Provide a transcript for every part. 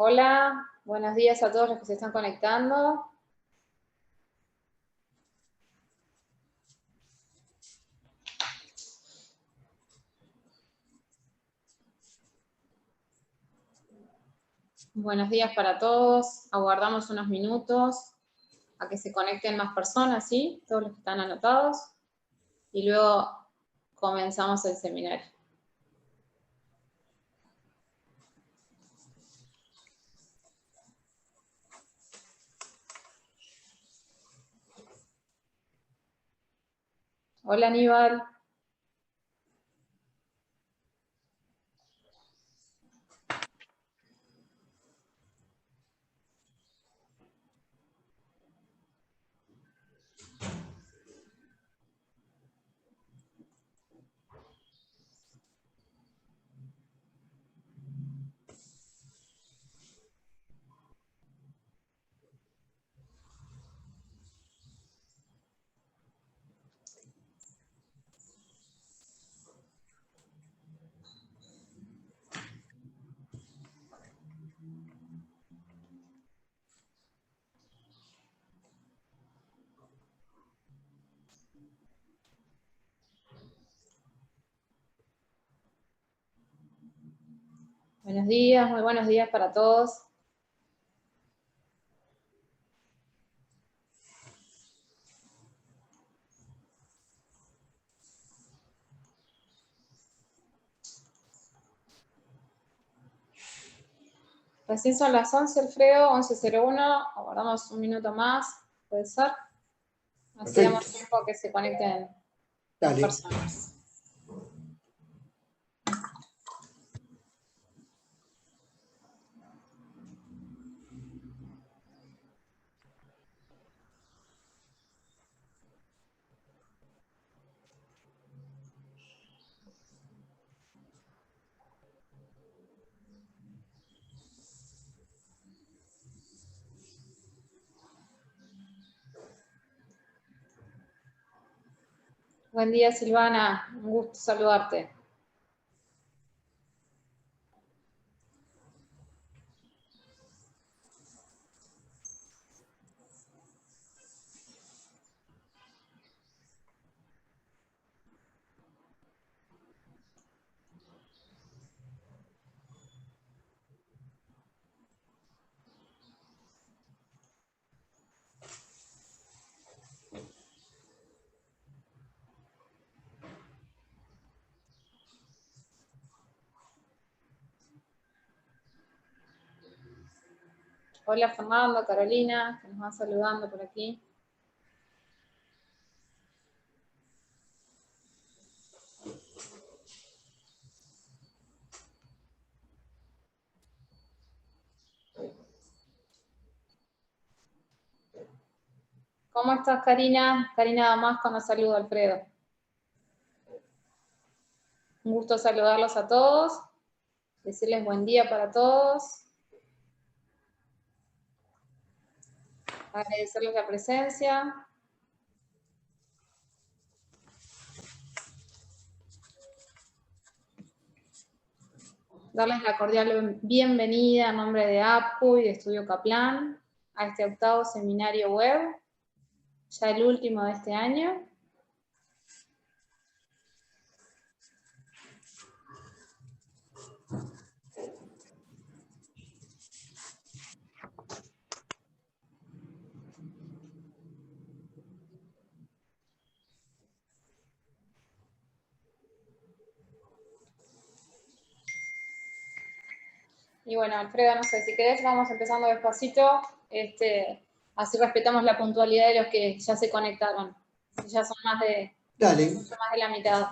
Hola, buenos días a todos los que se están conectando. Buenos días para todos. Aguardamos unos minutos a que se conecten más personas, ¿sí? Todos los que están anotados. Y luego comenzamos el seminario. Hola, Aníbal. Buenos días, muy buenos días para todos. Recién son las 11, Alfredo, 11:01. Aguardamos un minuto más, ¿puede ser? Así damos tiempo a que se conecten las personas. Buen día, Silvana. Un gusto saludarte. Hola, Fernando, Carolina, que nos van saludando por aquí. ¿Cómo estás, Karina? Karina Damasco nos saluda, Alfredo. Un gusto saludarlos a todos, decirles buen día para todos, agradecerles la presencia. Darles la cordial bienvenida en nombre de APCU y de Estudio Kaplan a este octavo seminario web, ya el último de este año. Y bueno, Alfredo, no sé, si querés vamos empezando despacito, así respetamos la puntualidad de los que ya se conectaron, ya son más de la mitad.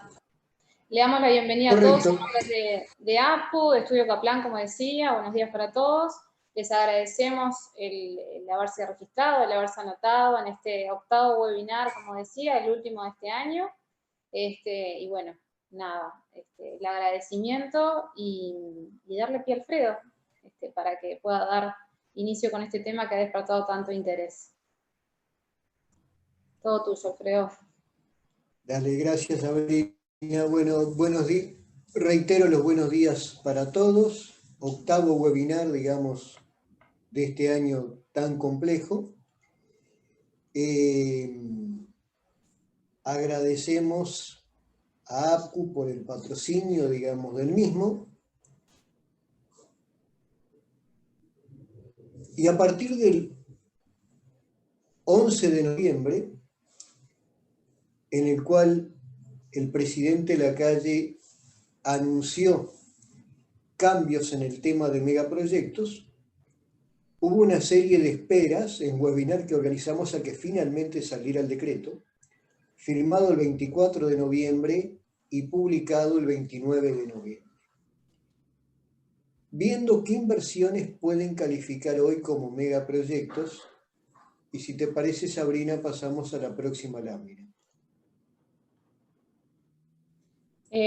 Le damos la bienvenida a todos en nombre de APU, de Estudio Kaplan, como decía. Buenos días para todos. Les agradecemos el haberse registrado, el haberse anotado en este octavo webinar, como decía, el último de este año. Y bueno, nada, el agradecimiento y darle pie a Alfredo para que pueda dar inicio con este tema que ha despertado tanto interés. Todo tuyo, Alfredo. Dale, gracias, Sabrina. Bueno, buenos días. Reitero los buenos días para todos. Octavo webinar, digamos, de este año tan complejo. Agradecemos a APCU por el patrocinio, digamos, del mismo. Y a partir del 11 de noviembre, en el cual el presidente Lacalle anunció cambios en el tema de megaproyectos, hubo una serie de esperas en webinar que organizamos a que finalmente saliera el decreto, firmado el 24 de noviembre y publicado el 29 de noviembre. Viendo qué inversiones pueden calificar hoy como megaproyectos, y si te parece, Sabrina, pasamos a la próxima lámina.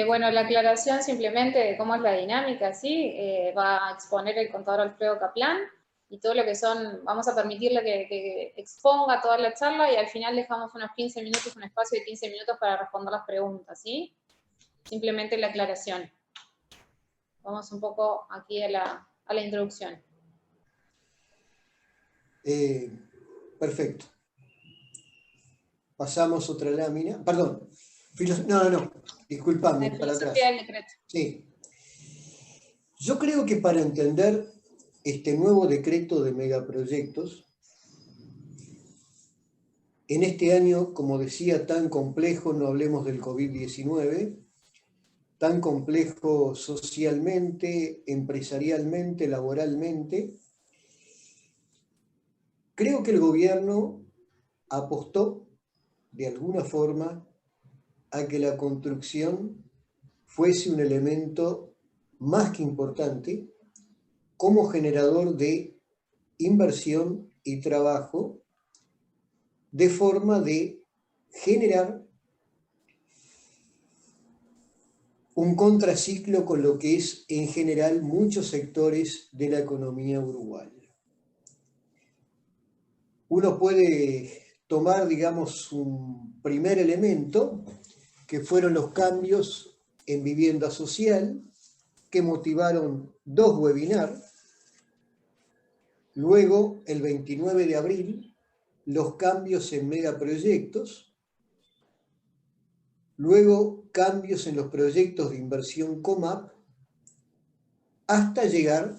Bueno, la aclaración simplemente de cómo es la dinámica, ¿sí? Va a exponer el contador Alfredo Kaplan y todo lo que son, vamos a permitirle que exponga toda la charla y al final dejamos unos 15 minutos, un espacio de 15 minutos para responder las preguntas, ¿sí? Simplemente la aclaración. Vamos un poco aquí a la introducción. Perfecto. Pasamos otra lámina. Perdón. No. Disculpame, para atrás. Del decreto. Sí. Yo creo que para entender este nuevo decreto de megaproyectos, en este año, como decía, tan complejo, no hablemos del COVID-19, tan complejo socialmente, empresarialmente, laboralmente, creo que el gobierno apostó de alguna forma a que la construcción fuese un elemento más que importante como generador de inversión y trabajo, de forma de generar un contraciclo con lo que es en general muchos sectores de la economía uruguaya. Uno puede tomar, digamos, un primer elemento, que fueron los cambios en vivienda social, que motivaron 2 webinars. Luego, el 29 de abril, los cambios en megaproyectos. Luego, cambios en los proyectos de inversión COMAP, hasta llegar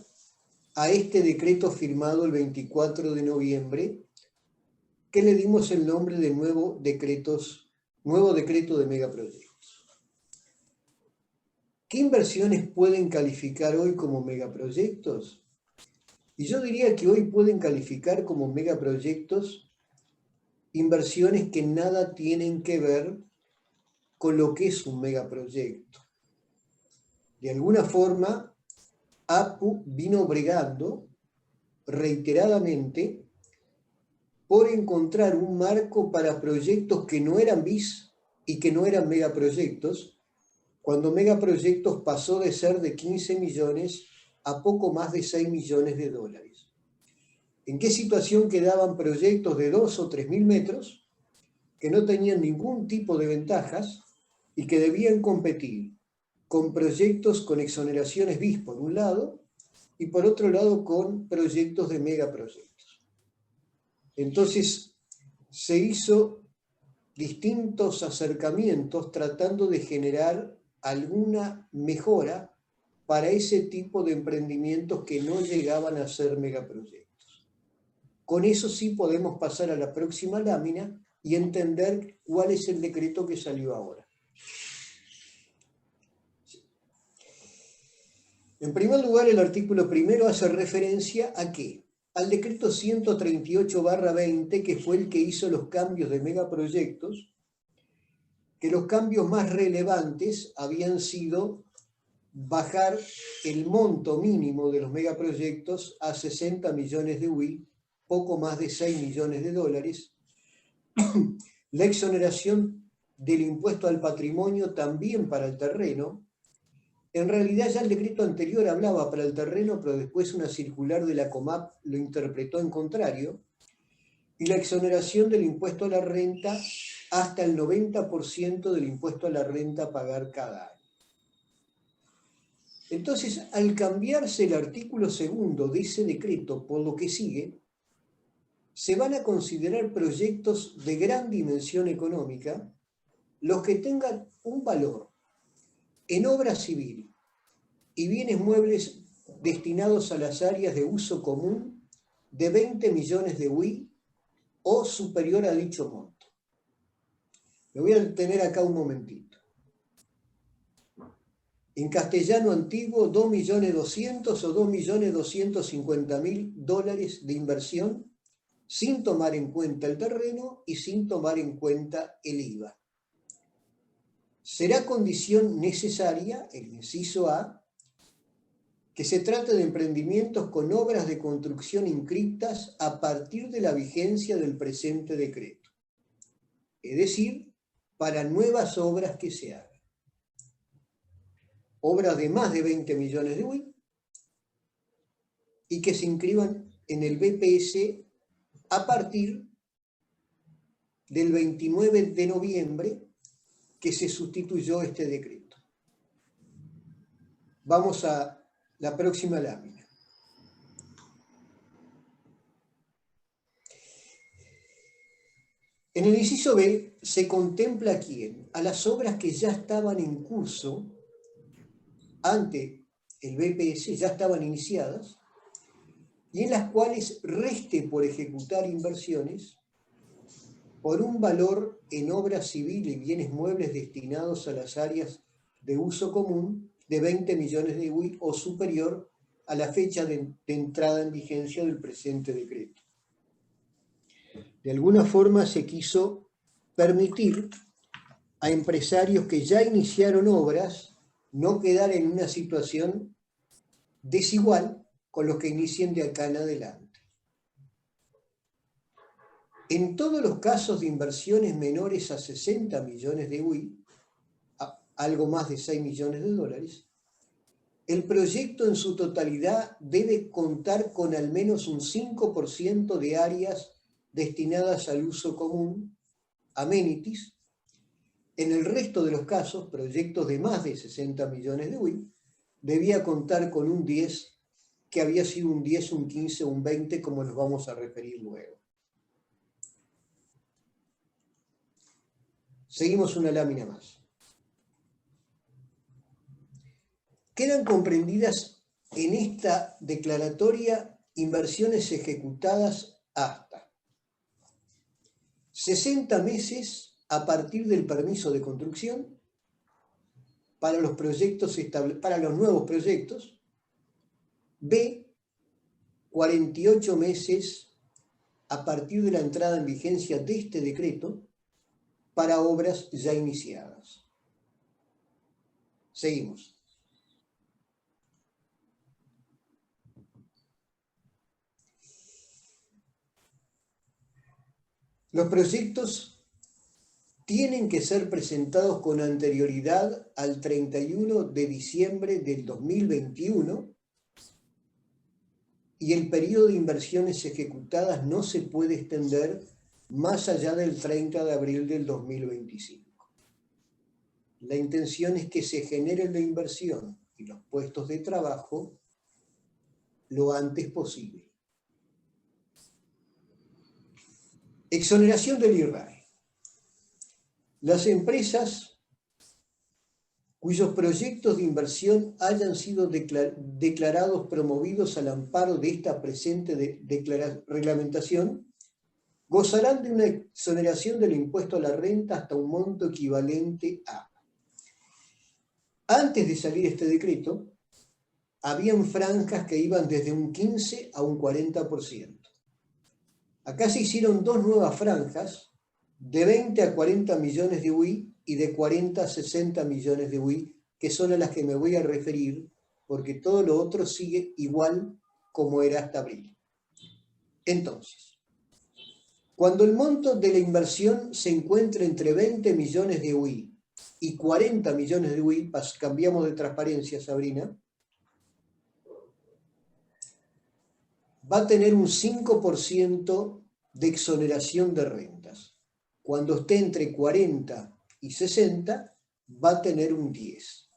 a este decreto firmado el 24 de noviembre, que le dimos el nombre de nuevo decreto de megaproyectos. ¿Qué inversiones pueden calificar hoy como megaproyectos? Y yo diría que hoy pueden calificar como megaproyectos inversiones que nada tienen que ver con lo que es un megaproyecto. De alguna forma, APU vino bregando reiteradamente por encontrar un marco para proyectos que no eran BIS y que no eran megaproyectos, cuando megaproyectos pasó de ser de 15 millones a poco más de 6 millones de dólares. ¿En qué situación quedaban proyectos de 2 o 3 mil metros que no tenían ningún tipo de ventajas y que debían competir con proyectos con exoneraciones BIS por un lado y por otro lado con proyectos de megaproyectos? Entonces se hizo distintos acercamientos tratando de generar alguna mejora para ese tipo de emprendimientos que no llegaban a ser megaproyectos. Con eso sí podemos pasar a la próxima lámina y entender cuál es el decreto que salió ahora. En primer lugar, el artículo primero hace referencia ¿a qué? Al decreto 138/20, que fue el que hizo los cambios de megaproyectos, que los cambios más relevantes habían sido bajar el monto mínimo de los megaproyectos a 60 millones de UI, poco más de 6 millones de dólares, la exoneración del impuesto al patrimonio también para el terreno. En realidad ya el decreto anterior hablaba para el terreno, pero después una circular de la COMAP lo interpretó en contrario, y la exoneración del impuesto a la renta hasta el 90% del impuesto a la renta a pagar cada año. Entonces, al cambiarse el artículo 2 de ese decreto por lo que sigue, se van a considerar proyectos de gran dimensión económica los que tengan un valor en obra civil y bienes muebles destinados a las áreas de uso común de 20 millones de UI o superior a dicho monto. Me voy a detener acá un momentito. En castellano antiguo, 2.200.000 o 2.250.000 dólares de inversión sin tomar en cuenta el terreno y sin tomar en cuenta el IVA. Será condición necesaria, el inciso A, que se trate de emprendimientos con obras de construcción inscritas a partir de la vigencia del presente decreto. Es decir, para nuevas obras que se hagan. Obras de más de 20 millones de UI y que se inscriban en el BPS a partir del 29 de noviembre que se sustituyó este decreto. Vamos a la próxima lámina. En el inciso B se contempla a quién, a las obras que ya estaban en curso ante el BPS, ya estaban iniciadas, y en las cuales reste por ejecutar inversiones por un valor en obra civil y bienes muebles destinados a las áreas de uso común de 20 millones de UI o superior a la fecha de entrada en vigencia del presente decreto. De alguna forma se quiso permitir a empresarios que ya iniciaron obras no quedar en una situación desigual con los que inicien de acá en adelante. En todos los casos de inversiones menores a 60 millones de UI, algo más de 6 millones de dólares, el proyecto en su totalidad debe contar con al menos un 5% de áreas destinadas al uso común, amenities. En el resto de los casos, proyectos de más de 60 millones de UI, debía contar con un 10, que había sido un 10, un 15, un 20, como nos vamos a referir luego. Seguimos una lámina más. Quedan comprendidas en esta declaratoria inversiones ejecutadas hasta 60 meses a partir del permiso de construcción para los nuevos proyectos. B, 48 meses a partir de la entrada en vigencia de este decreto para obras ya iniciadas. Seguimos. Los proyectos tienen que ser presentados con anterioridad al 31 de diciembre del 2021 y el periodo de inversiones ejecutadas no se puede extender más allá del 30 de abril del 2025. La intención es que se genere la inversión y los puestos de trabajo lo antes posible. Exoneración del IRAE. Las empresas cuyos proyectos de inversión hayan sido declarados promovidos al amparo de esta presente reglamentación gozarán de una exoneración del impuesto a la renta hasta un monto equivalente a. Antes de salir este decreto, habían franjas que iban desde un 15 a un 40%. Acá se hicieron dos nuevas franjas, de 20 a 40 millones de UI y de 40 a 60 millones de UI, que son a las que me voy a referir, porque todo lo otro sigue igual como era hasta abril. Entonces, cuando el monto de la inversión se encuentra entre 20 millones de UI y 40 millones de UI, cambiamos de transparencia, Sabrina, va a tener un 5% de exoneración de rentas. Cuando esté entre 40 y 60, va a tener un 10.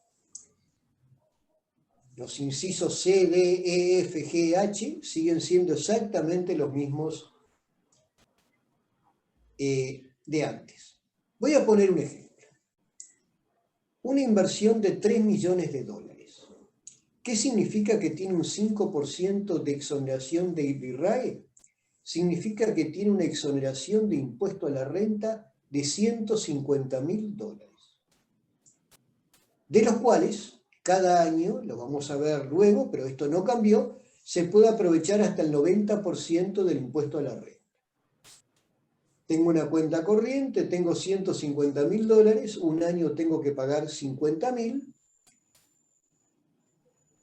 Los incisos C, D, E, F, G, H siguen siendo exactamente los mismos de antes. Voy a poner un ejemplo. Una inversión de 3 millones de dólares. ¿Qué significa que tiene un 5% de exoneración de IRAE? Significa que tiene una exoneración de impuesto a la renta de $150.000, de los cuales cada año, lo vamos a ver luego, pero esto no cambió, se puede aprovechar hasta el 90% del impuesto a la renta. Tengo una cuenta corriente, tengo $150.000, un año tengo que pagar 50.000,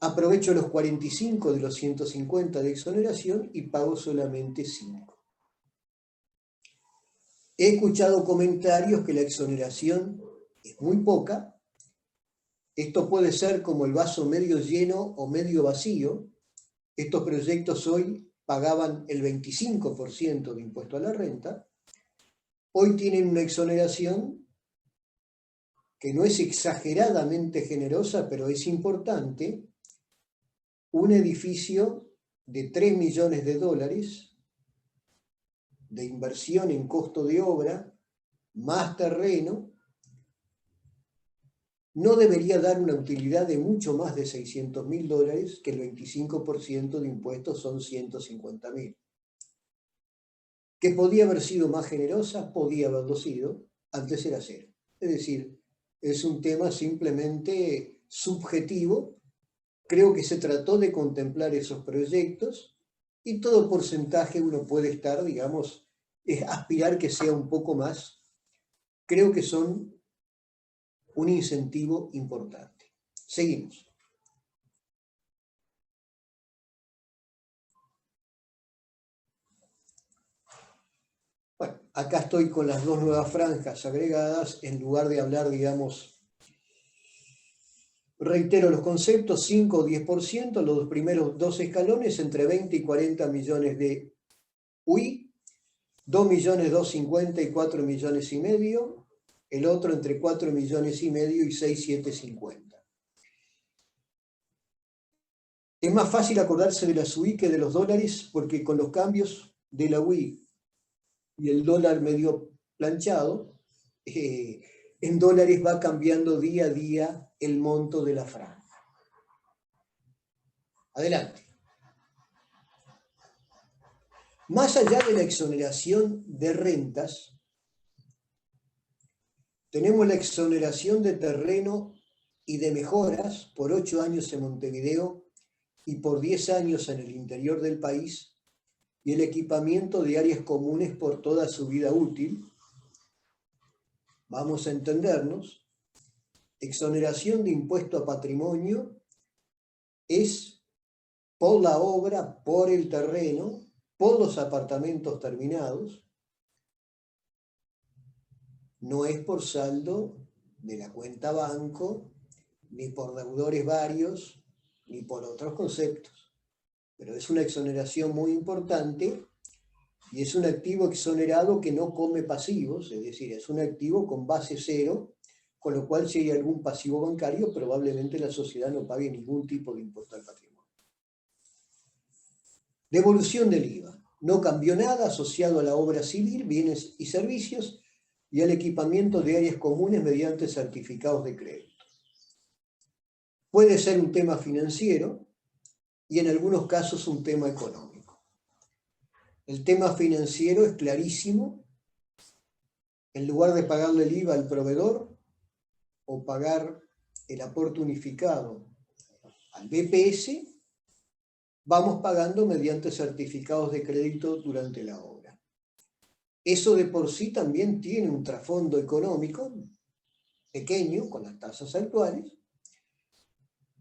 aprovecho los 45 de los 150 de exoneración y pago solamente 5. He escuchado comentarios que la exoneración es muy poca. Esto puede ser como el vaso medio lleno o medio vacío. Estos proyectos hoy pagaban el 25% de impuesto a la renta. Hoy tienen una exoneración que no es exageradamente generosa, pero es importante. Un edificio de 3 millones de dólares de inversión en costo de obra, más terreno, no debería dar una utilidad de mucho más de $600.000, que el 25% de impuestos son 150.000. ¿Que podía haber sido más generosa? Podía haberlo sido, antes era cero. Es decir, es un tema simplemente subjetivo. Creo que se trató de contemplar esos proyectos y todo porcentaje uno puede estar, digamos, aspirar que sea un poco más. Creo que son un incentivo importante. Seguimos. Bueno, acá estoy con las dos nuevas franjas agregadas, en lugar de hablar, digamos, reitero los conceptos, 5 o 10%, los primeros dos escalones, entre 20 y 40 millones de UI, 2 millones 250 y 4 millones y medio, el otro entre 4 millones y medio y 6,750. Es más fácil acordarse de las UI que de los dólares, porque con los cambios de la UI y el dólar medio planchado, en dólares va cambiando día a día el monto de la franja. Adelante. Más allá de la exoneración de rentas, tenemos la exoneración de terreno y de mejoras por 8 años en Montevideo y por 10 años en el interior del país, y el equipamiento de áreas comunes por toda su vida útil. Vamos a entendernos. Exoneración de impuesto a patrimonio es por la obra, por el terreno, por los apartamentos terminados. No es por saldo de la cuenta banco, ni por deudores varios, ni por otros conceptos. Pero es una exoneración muy importante y es un activo exonerado que no come pasivos, es decir, es un activo con base cero, con lo cual si hay algún pasivo bancario, probablemente la sociedad no pague ningún tipo de impuesto al patrimonio. Devolución del IVA. No cambió nada asociado a la obra civil, bienes y servicios y al equipamiento de áreas comunes mediante certificados de crédito. Puede ser un tema financiero y en algunos casos un tema económico. El tema financiero es clarísimo. En lugar de pagarle el IVA al proveedor o pagar el aporte unificado al BPS, vamos pagando mediante certificados de crédito durante la obra. Eso de por sí también tiene un trasfondo económico pequeño con las tasas actuales,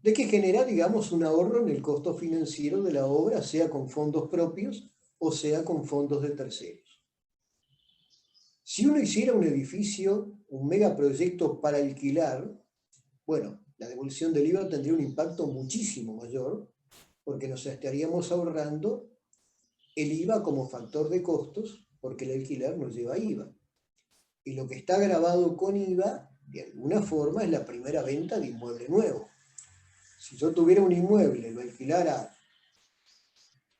de que genera, digamos, un ahorro en el costo financiero de la obra, sea con fondos propios o sea con fondos de terceros. Si uno hiciera un edificio, un megaproyecto para alquilar, bueno, la devolución del IVA tendría un impacto muchísimo mayor, porque nos estaríamos ahorrando el IVA como factor de costos, porque el alquiler no lleva IVA. Y lo que está grabado con IVA, de alguna forma, es la primera venta de inmueble nuevo. Si yo tuviera un inmueble, lo alquilara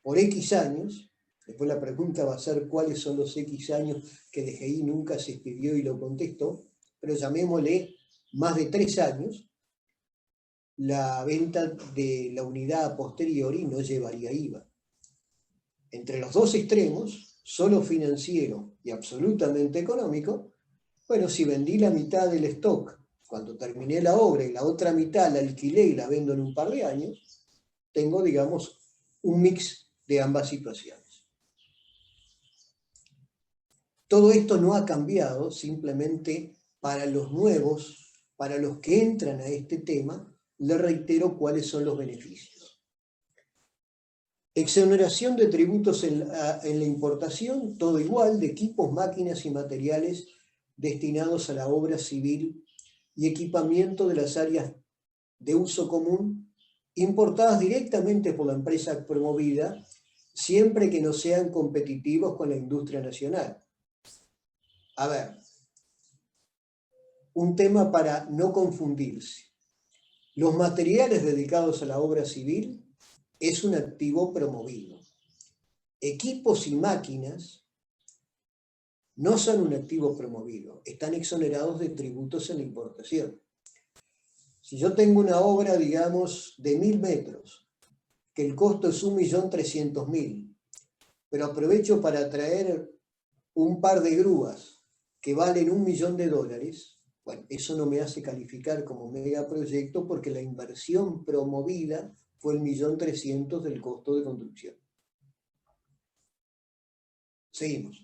por X años, después la pregunta va a ser cuáles son los X años que DGI nunca se expidió y lo contestó, pero llamémosle más de 3 años, la venta de la unidad a posteriori no llevaría IVA. Entre los dos extremos, solo financiero y absolutamente económico, bueno, si vendí la mitad del stock cuando terminé la obra y la otra mitad la alquilé y la vendo en un par de años, tengo, digamos, un mix de ambas situaciones. Todo esto no ha cambiado, simplemente para los nuevos, para los que entran a este tema, les reitero cuáles son los beneficios. Exoneración de tributos en la importación, todo igual, de equipos, máquinas y materiales destinados a la obra civil y equipamiento de las áreas de uso común importadas directamente por la empresa promovida, siempre que no sean competitivos con la industria nacional. A ver, un tema para no confundirse. Los materiales dedicados a la obra civil es un activo promovido. Equipos y máquinas no son un activo promovido, están exonerados de tributos en la importación. Si yo tengo una obra, digamos, de 1000 metros, que el costo es 1.300.000, pero aprovecho para traer un par de grúas que valen $1 millón, bueno, eso no me hace calificar como megaproyecto porque la inversión promovida fue el 1.300.000 del costo de construcción. Seguimos.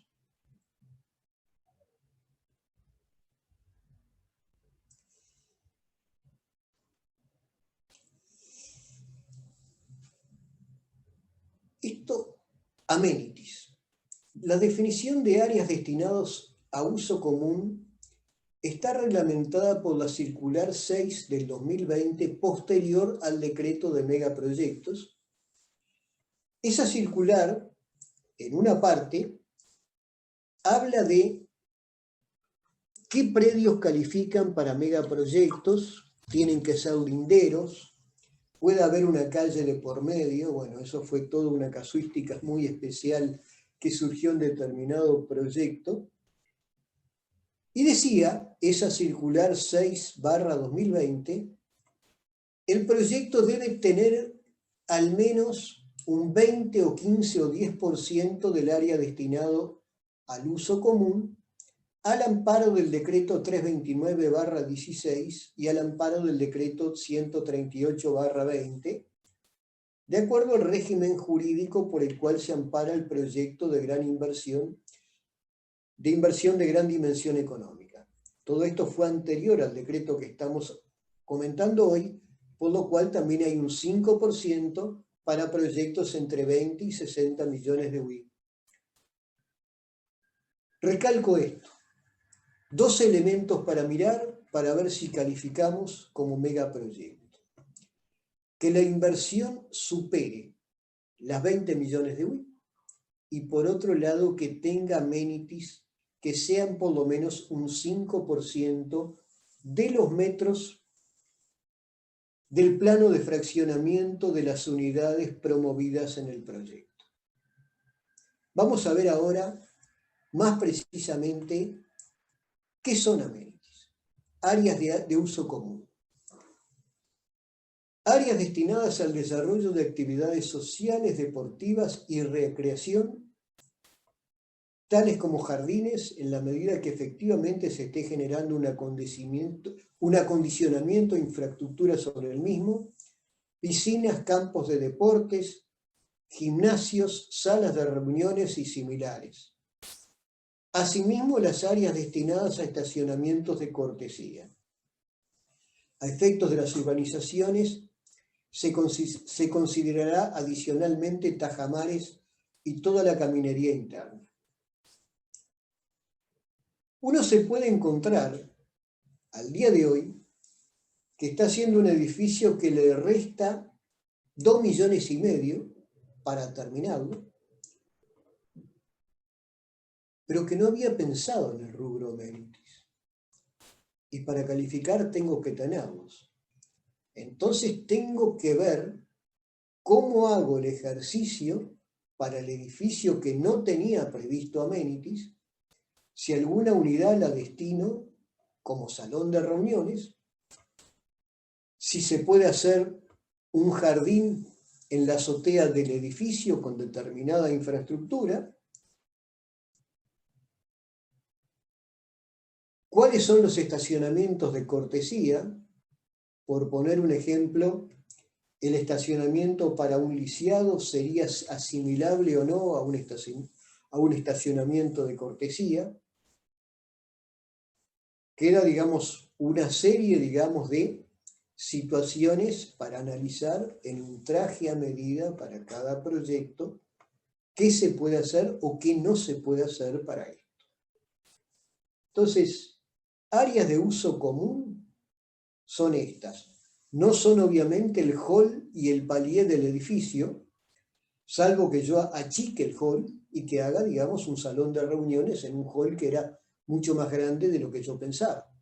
Esto, amenities. La definición de áreas destinadas a uso común está reglamentada por la Circular 6 del 2020, posterior al decreto de megaproyectos. Esa circular, en una parte, habla de qué predios califican para megaproyectos, tienen que ser linderos, puede haber una calle de por medio, bueno, eso fue toda una casuística muy especial que surgió en determinado proyecto. Y decía, esa circular 6/2020, el proyecto debe tener al menos un 20 o 15 o 10% del área destinado al uso común, al amparo del decreto 329/16 y al amparo del decreto 138/20, de acuerdo al régimen jurídico por el cual se ampara el proyecto de gran inversión, de gran dimensión económica. Todo esto fue anterior al decreto que estamos comentando hoy, por lo cual también hay un 5% para proyectos entre 20 y 60 millones de UI. Recalco esto. 2 elementos para mirar para ver si calificamos como megaproyecto. Que la inversión supere las 20 millones de UI y por otro lado que tenga amenities que sean por lo menos un 5% de los metros del plano de fraccionamiento de las unidades promovidas en el proyecto. Vamos a ver ahora más precisamente qué son amenities. Áreas de uso común. Áreas destinadas al desarrollo de actividades sociales, deportivas y recreación, tales como jardines, en la medida que efectivamente se esté generando un acondicionamiento de infraestructura sobre el mismo, piscinas, campos de deportes, gimnasios, salas de reuniones y similares. Asimismo, las áreas destinadas a estacionamientos de cortesía. A efectos de las urbanizaciones, se considerará adicionalmente tajamares y toda la caminería interna. Uno se puede encontrar al día de hoy que está haciendo un edificio que le resta 2,5 millones para terminarlo, pero que no había pensado en el rubro amenities. Y para calificar tengo que tenerlos. Entonces tengo que ver cómo hago el ejercicio para el edificio que no tenía previsto amenities, si alguna unidad la destino como salón de reuniones, si se puede hacer un jardín en la azotea del edificio con determinada infraestructura, cuáles son los estacionamientos de cortesía, por poner un ejemplo, el estacionamiento para un lisiado sería asimilable o no a un estacionamiento de cortesía. Queda, digamos, una serie, digamos, de situaciones para analizar en un traje a medida para cada proyecto qué se puede hacer o qué no se puede hacer para esto. Entonces, áreas de uso común son estas. No son obviamente el hall y el palier del edificio, salvo que yo achique el hall y que haga, digamos, un salón de reuniones en un hall que era mucho más grande de lo que yo pensaba.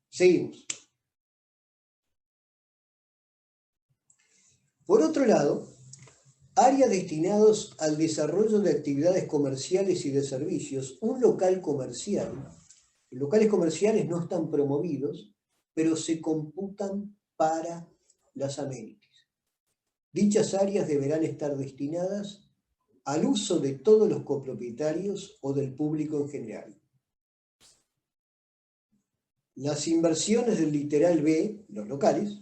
Seguimos. Por otro lado, áreas destinadas al desarrollo de actividades comerciales y de servicios. Un local comercial. Los locales comerciales no están promovidos, pero se computan para las amenities. Dichas áreas deberán estar destinadas al uso de todos los copropietarios o del público en general. Las inversiones del literal B, los locales,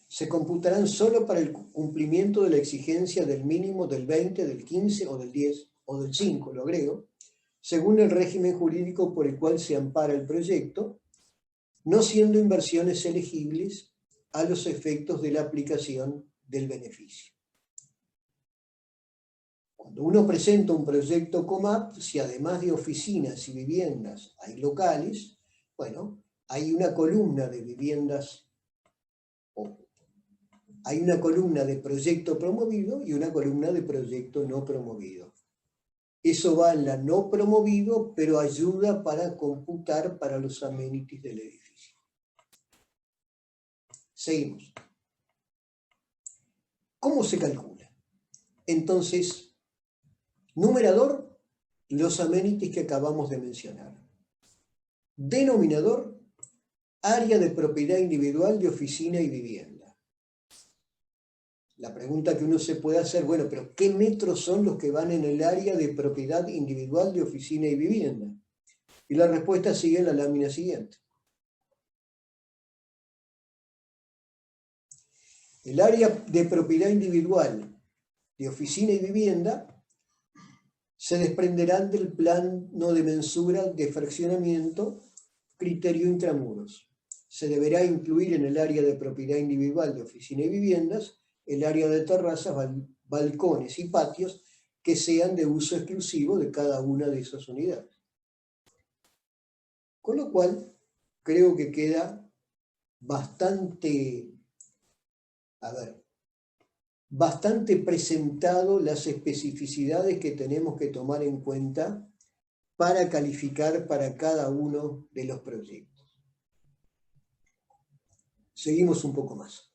se computarán solo para el cumplimiento de la exigencia del mínimo del 20, del 15 o del 10 o del 5, lo agrego, según el régimen jurídico por el cual se ampara el proyecto, no siendo inversiones elegibles a los efectos de la aplicación del beneficio. Cuando uno presenta un proyecto COMAP, si además de oficinas y viviendas hay locales, bueno, hay una columna de viviendas, hay una columna de proyecto promovido y una columna de proyecto no promovido. Eso va en la no promovido, pero ayuda para computar para los amenities del edificio. Seguimos. ¿Cómo se calcula? Entonces, numerador, los amenities que acabamos de mencionar. Denominador, área de propiedad individual de oficina y vivienda. La pregunta que uno se puede hacer, bueno, pero ¿qué metros son los que van en el área de propiedad individual de oficina y vivienda? Y la respuesta sigue en la lámina siguiente. El área de propiedad individual de oficina y vivienda se desprenderán del plano de mensura de fraccionamiento criterio intramuros. Se deberá incluir en el área de propiedad individual de oficina y viviendas el área de terrazas, balcones y patios que sean de uso exclusivo de cada una de esas unidades. Con lo cual, creo que queda bastante presentado las especificidades que tenemos que tomar en cuenta para calificar para cada uno de los proyectos. Seguimos un poco más.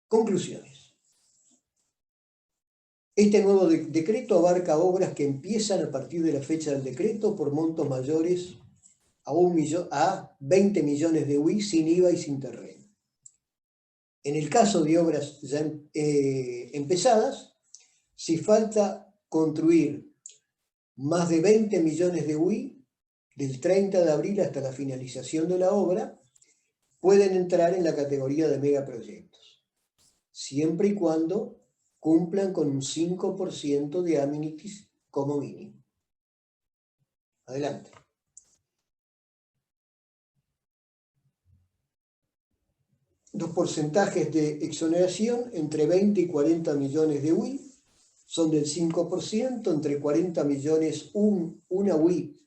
Conclusiones. Este nuevo decreto abarca obras que empiezan a partir de la fecha del decreto por montos mayores a 20 millones de UI sin IVA y sin terreno. En el caso de obras ya empezadas, si falta construir más de 20 millones de UI del 30 de abril hasta la finalización de la obra, pueden entrar en la categoría de megaproyectos, siempre y cuando cumplan con un 5% de amenities como mínimo. Adelante. Los porcentajes de exoneración entre 20 y 40 millones de UI son del 5%, entre 40 millones una UI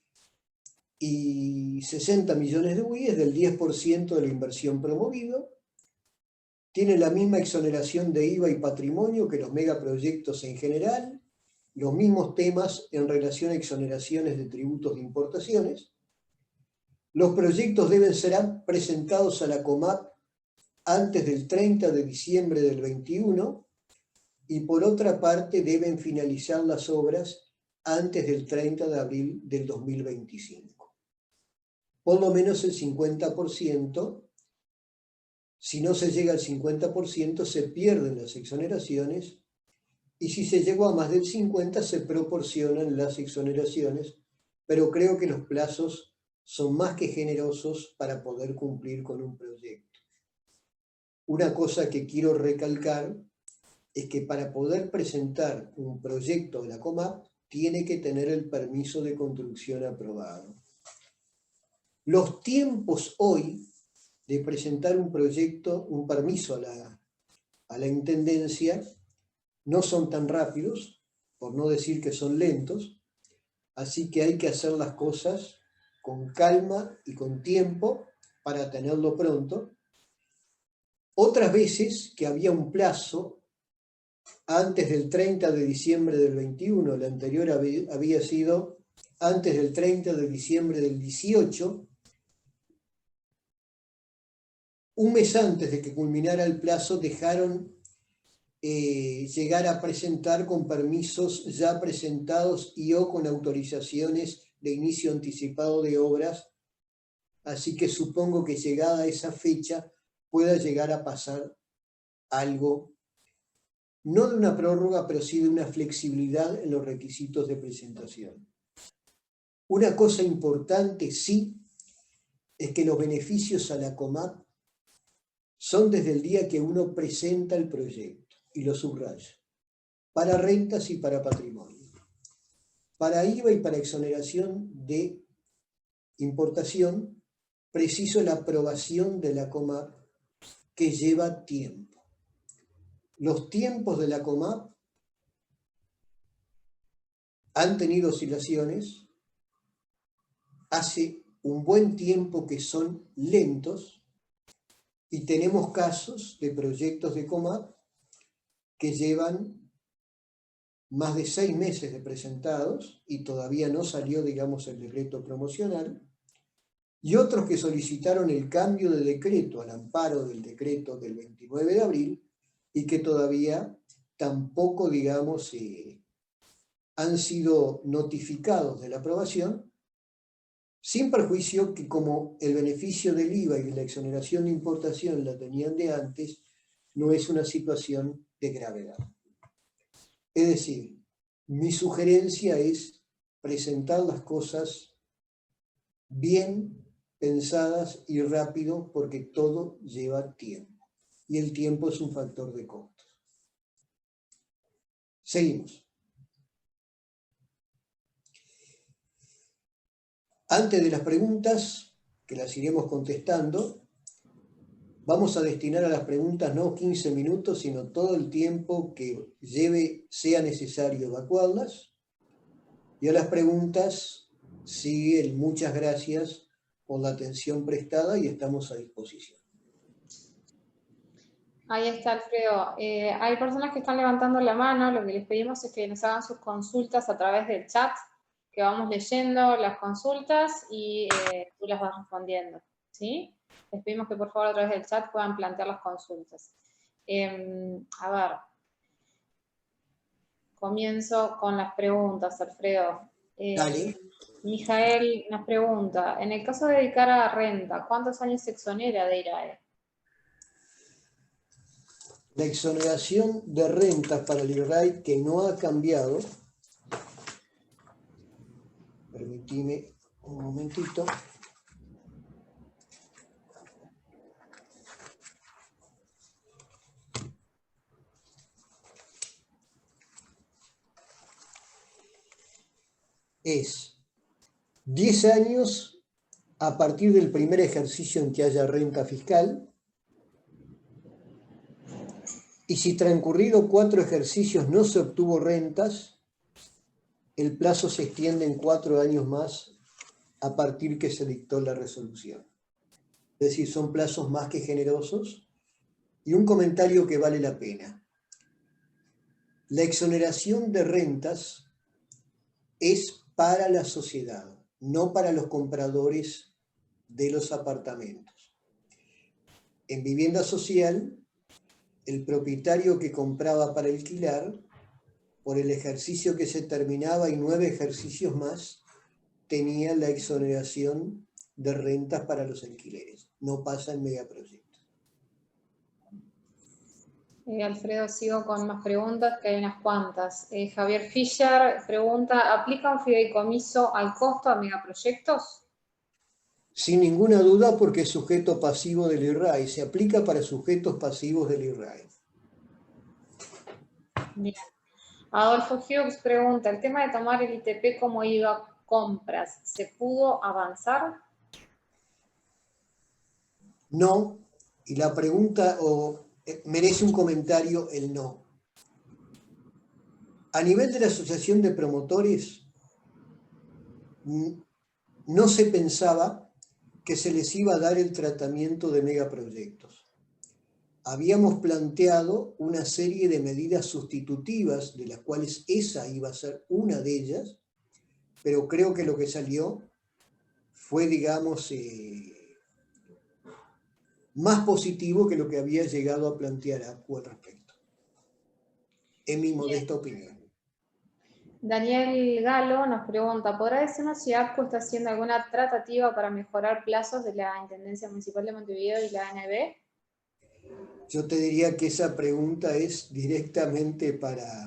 y 60 millones de UI es del 10% de la inversión promovida. Tiene la misma exoneración de IVA y patrimonio que los megaproyectos en general, los mismos temas en relación a exoneraciones de tributos de importaciones. Los proyectos deben ser presentados a la COMAP antes del 30 de diciembre del 21 y por otra parte deben finalizar las obras antes del 30 de abril del 2025. Por lo menos el 50%. Si no se llega al 50%, se pierden las exoneraciones, y si se llegó a más del 50%, se proporcionan las exoneraciones, pero creo que los plazos son más que generosos para poder cumplir con un proyecto. Una cosa que quiero recalcar es que para poder presentar un proyecto de la COMAP, tiene que tener el permiso de construcción aprobado. Los tiempos hoy de presentar un proyecto, un permiso a la Intendencia, no son tan rápidos, por no decir que son lentos, así que hay que hacer las cosas con calma y con tiempo para tenerlo pronto. Otras veces que había un plazo antes del 30 de diciembre del 21, el anterior había sido antes del 30 de diciembre del 18, un mes antes de que culminara el plazo dejaron llegar a presentar con permisos ya presentados y o con autorizaciones de inicio anticipado de obras, así que supongo que llegada a esa fecha pueda llegar a pasar algo, no de una prórroga, pero sí de una flexibilidad en los requisitos de presentación. Una cosa importante sí es que los beneficios a la COMAP son desde el día que uno presenta el proyecto, y lo subrayo, para rentas y para patrimonio. Para IVA y para exoneración de importación, preciso la aprobación de la COMAP, que lleva tiempo. Los tiempos de la COMAP han tenido oscilaciones, hace un buen tiempo que son lentos, y tenemos casos de proyectos de COMAP que llevan más de 6 meses de presentados y todavía no salió, digamos, el decreto promocional, y otros que solicitaron el cambio de decreto al amparo del decreto del 29 de abril y que todavía tampoco, digamos, han sido notificados de la aprobación, sin perjuicio que como el beneficio del IVA y de la exoneración de importación la tenían de antes, no es una situación de gravedad. Es decir, mi sugerencia es presentar las cosas bien pensadas y rápido, porque todo lleva tiempo. Y el tiempo es un factor de costos. Seguimos. Antes de las preguntas, que las iremos contestando, vamos a destinar a las preguntas no 15 minutos, sino todo el tiempo que sea necesario evacuarlas. Y a las preguntas sigue el muchas gracias por la atención prestada y estamos a disposición. Ahí está, Alfredo. Hay personas que están levantando la mano. Lo que les pedimos es que nos hagan sus consultas a través del chat, que vamos leyendo las consultas y tú las vas respondiendo, ¿sí? Les pedimos que por favor a través del chat puedan plantear las consultas. A ver, comienzo con las preguntas, Alfredo. Dale. Mijael nos pregunta, en el caso de dedicar a renta, ¿cuántos años se exonera de IRAE? La exoneración de rentas para el IRAE, que no ha cambiado, permitime un momentito. Es 10 años a partir del primer ejercicio en que haya renta fiscal, y si transcurrido 4 ejercicios no se obtuvo rentas, el plazo se extiende en 4 años más a partir que se dictó la resolución. Es decir, son plazos más que generosos. Y un comentario que vale la pena. La exoneración de rentas es para la sociedad, no para los compradores de los apartamentos. En vivienda social, el propietario que compraba para alquilar, por el ejercicio que se terminaba y 9 ejercicios más, tenía la exoneración de rentas para los alquileres. No pasa en megaproyectos. Alfredo, sigo con más preguntas, que hay unas cuantas. Javier Fischer pregunta, ¿aplica un fideicomiso al costo a megaproyectos? Sin ninguna duda, porque es sujeto pasivo del IRAI. Se aplica para sujetos pasivos del IRAI. Bien. Adolfo Hughes pregunta, ¿el tema de tomar el ITP como IVA compras, ¿se pudo avanzar? No, y la pregunta merece un comentario el no. A nivel de la Asociación de Promotores, no se pensaba que se les iba a dar el tratamiento de megaproyectos. Habíamos planteado una serie de medidas sustitutivas, de las cuales esa iba a ser una de ellas, pero creo que lo que salió fue, digamos, más positivo que lo que había llegado a plantear APCU al respecto, en mi modesta opinión. Daniel Galo nos pregunta, ¿podrá decirnos si APCU está haciendo alguna tratativa para mejorar plazos de la Intendencia Municipal de Montevideo y la ANB? Yo te diría que esa pregunta es directamente para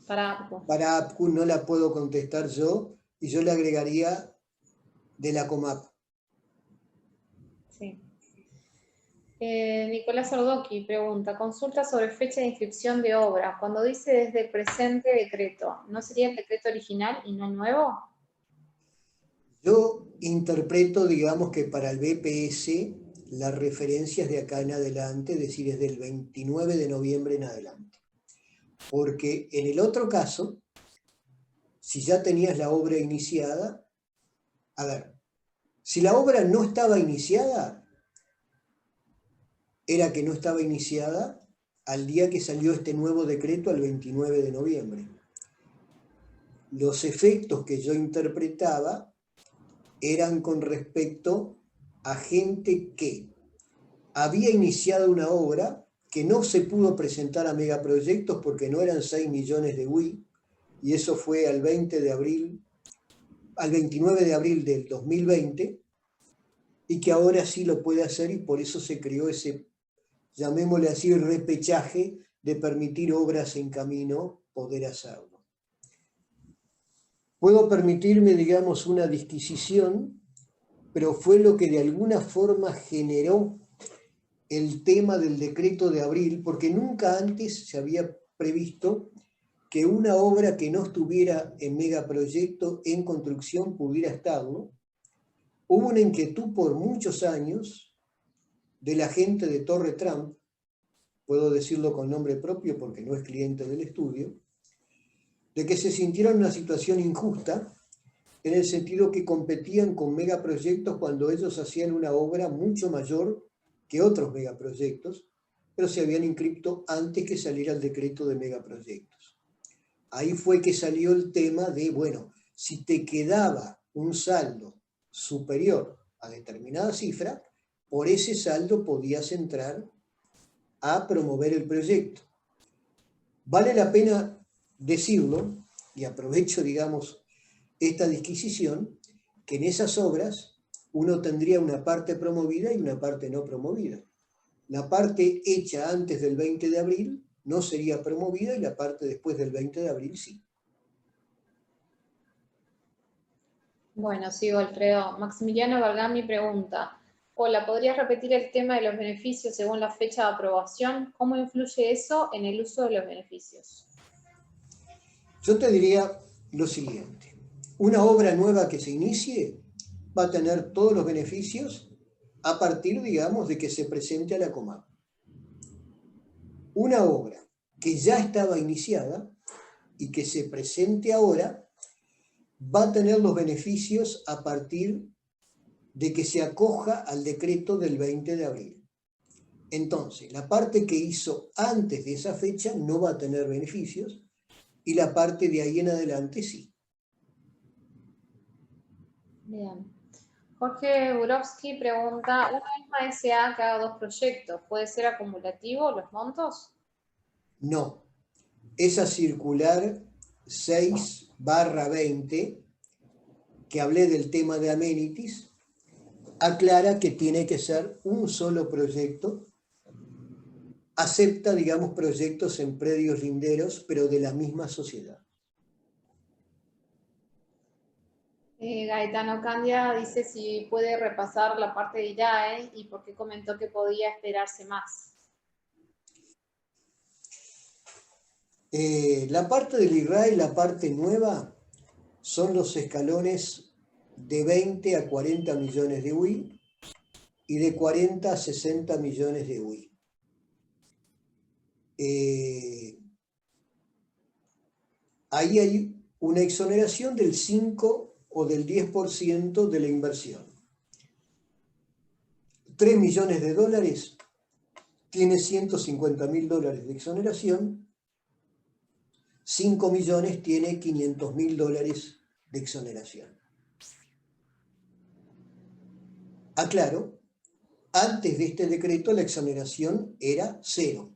APCU. Para APCU, no la puedo contestar yo, y yo le agregaría de la COMAP. Sí. Nicolás Ordoqui pregunta, consulta sobre fecha de inscripción de obra. Cuando dice desde el presente decreto, ¿no sería el decreto original y no nuevo? Yo interpreto, digamos, que para el BPS la referencia es de acá en adelante, es decir, es del 29 de noviembre en adelante. Porque en el otro caso, si ya tenías la obra iniciada, a ver, si la obra no estaba iniciada, era que no estaba iniciada al día que salió este nuevo decreto, al 29 de noviembre. Los efectos que yo interpretaba eran con respecto a gente que había iniciado una obra que no se pudo presentar a megaproyectos porque no eran 6 millones de WI, y eso fue al 20 de abril, al 29 de abril del 2020, y que ahora sí lo puede hacer, y por eso se creó ese, llamémosle así, repechaje de permitir obras en camino poder hacerlo. Puedo permitirme, digamos, una disquisición, pero fue lo que de alguna forma generó el tema del decreto de abril, porque nunca antes se había previsto que una obra que no estuviera en megaproyecto en construcción pudiera estarlo. Hubo una inquietud por muchos años de la gente de Torre Trump, puedo decirlo con nombre propio porque no es cliente del estudio, de que se sintieron en una situación injusta, en el sentido que competían con megaproyectos cuando ellos hacían una obra mucho mayor que otros megaproyectos, pero se habían inscrito antes que saliera el decreto de megaproyectos. Ahí fue que salió el tema de, bueno, si te quedaba un saldo superior a determinada cifra, por ese saldo podías entrar a promover el proyecto. Vale la pena decirlo, y aprovecho, digamos, esta disquisición, que en esas obras uno tendría una parte promovida y una parte no promovida. La parte hecha antes del 20 de abril no sería promovida y la parte después del 20 de abril sí. Bueno, sigo, Alfredo. Maximiliano Bergami pregunta, hola, ¿podrías repetir el tema de los beneficios según la fecha de aprobación? ¿Cómo influye eso en el uso de los beneficios? Yo te diría lo siguiente. Una obra nueva que se inicie va a tener todos los beneficios a partir, digamos, de que se presente a la COMAP. Una obra que ya estaba iniciada y que se presente ahora va a tener los beneficios a partir de que se acoja al decreto del 20 de abril. Entonces, la parte que hizo antes de esa fecha no va a tener beneficios y la parte de ahí en adelante sí. Bien. Jorge Burovsky pregunta, ¿una misma SA que haga dos proyectos, puede ser acumulativo los montos? No. Esa circular 6/20, que hablé del tema de amenities, aclara que tiene que ser un solo proyecto. Acepta, digamos, proyectos en predios linderos, pero de la misma sociedad. Gaetano Candia dice si puede repasar la parte de IRAE y por qué comentó que podía esperarse más. La parte del IRAE, la parte nueva, son los escalones de 20 a 40 millones de UI y de 40 a 60 millones de UI. Ahí hay una exoneración del 5 o del 10% de la inversión. 3 millones de dólares tiene 150.000 dólares de exoneración, 5 millones tiene 500.000 dólares de exoneración. Aclaro, antes de este decreto la exoneración era 0.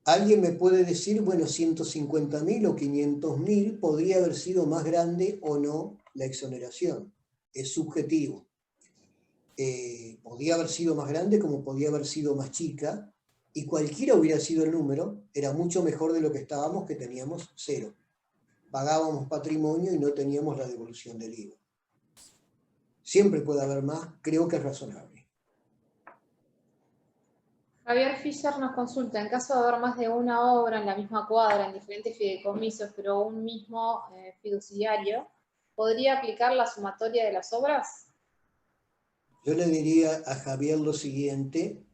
Alguien me puede decir, bueno, 150.000 o 500.000 podría haber sido más grande o no la exoneración. Es subjetivo. Podía haber sido más grande como podía haber sido más chica, y cualquiera hubiera sido el número, era mucho mejor de lo que estábamos, que teníamos 0. Pagábamos patrimonio y no teníamos la devolución del IVA. Siempre puede haber más, creo que es razonable. Javier Fischer nos consulta, en caso de haber más de una obra en la misma cuadra, en diferentes fideicomisos, pero un mismo fiduciario, ¿podría aplicar la sumatoria de las obras? Yo le diría a Javier lo siguiente: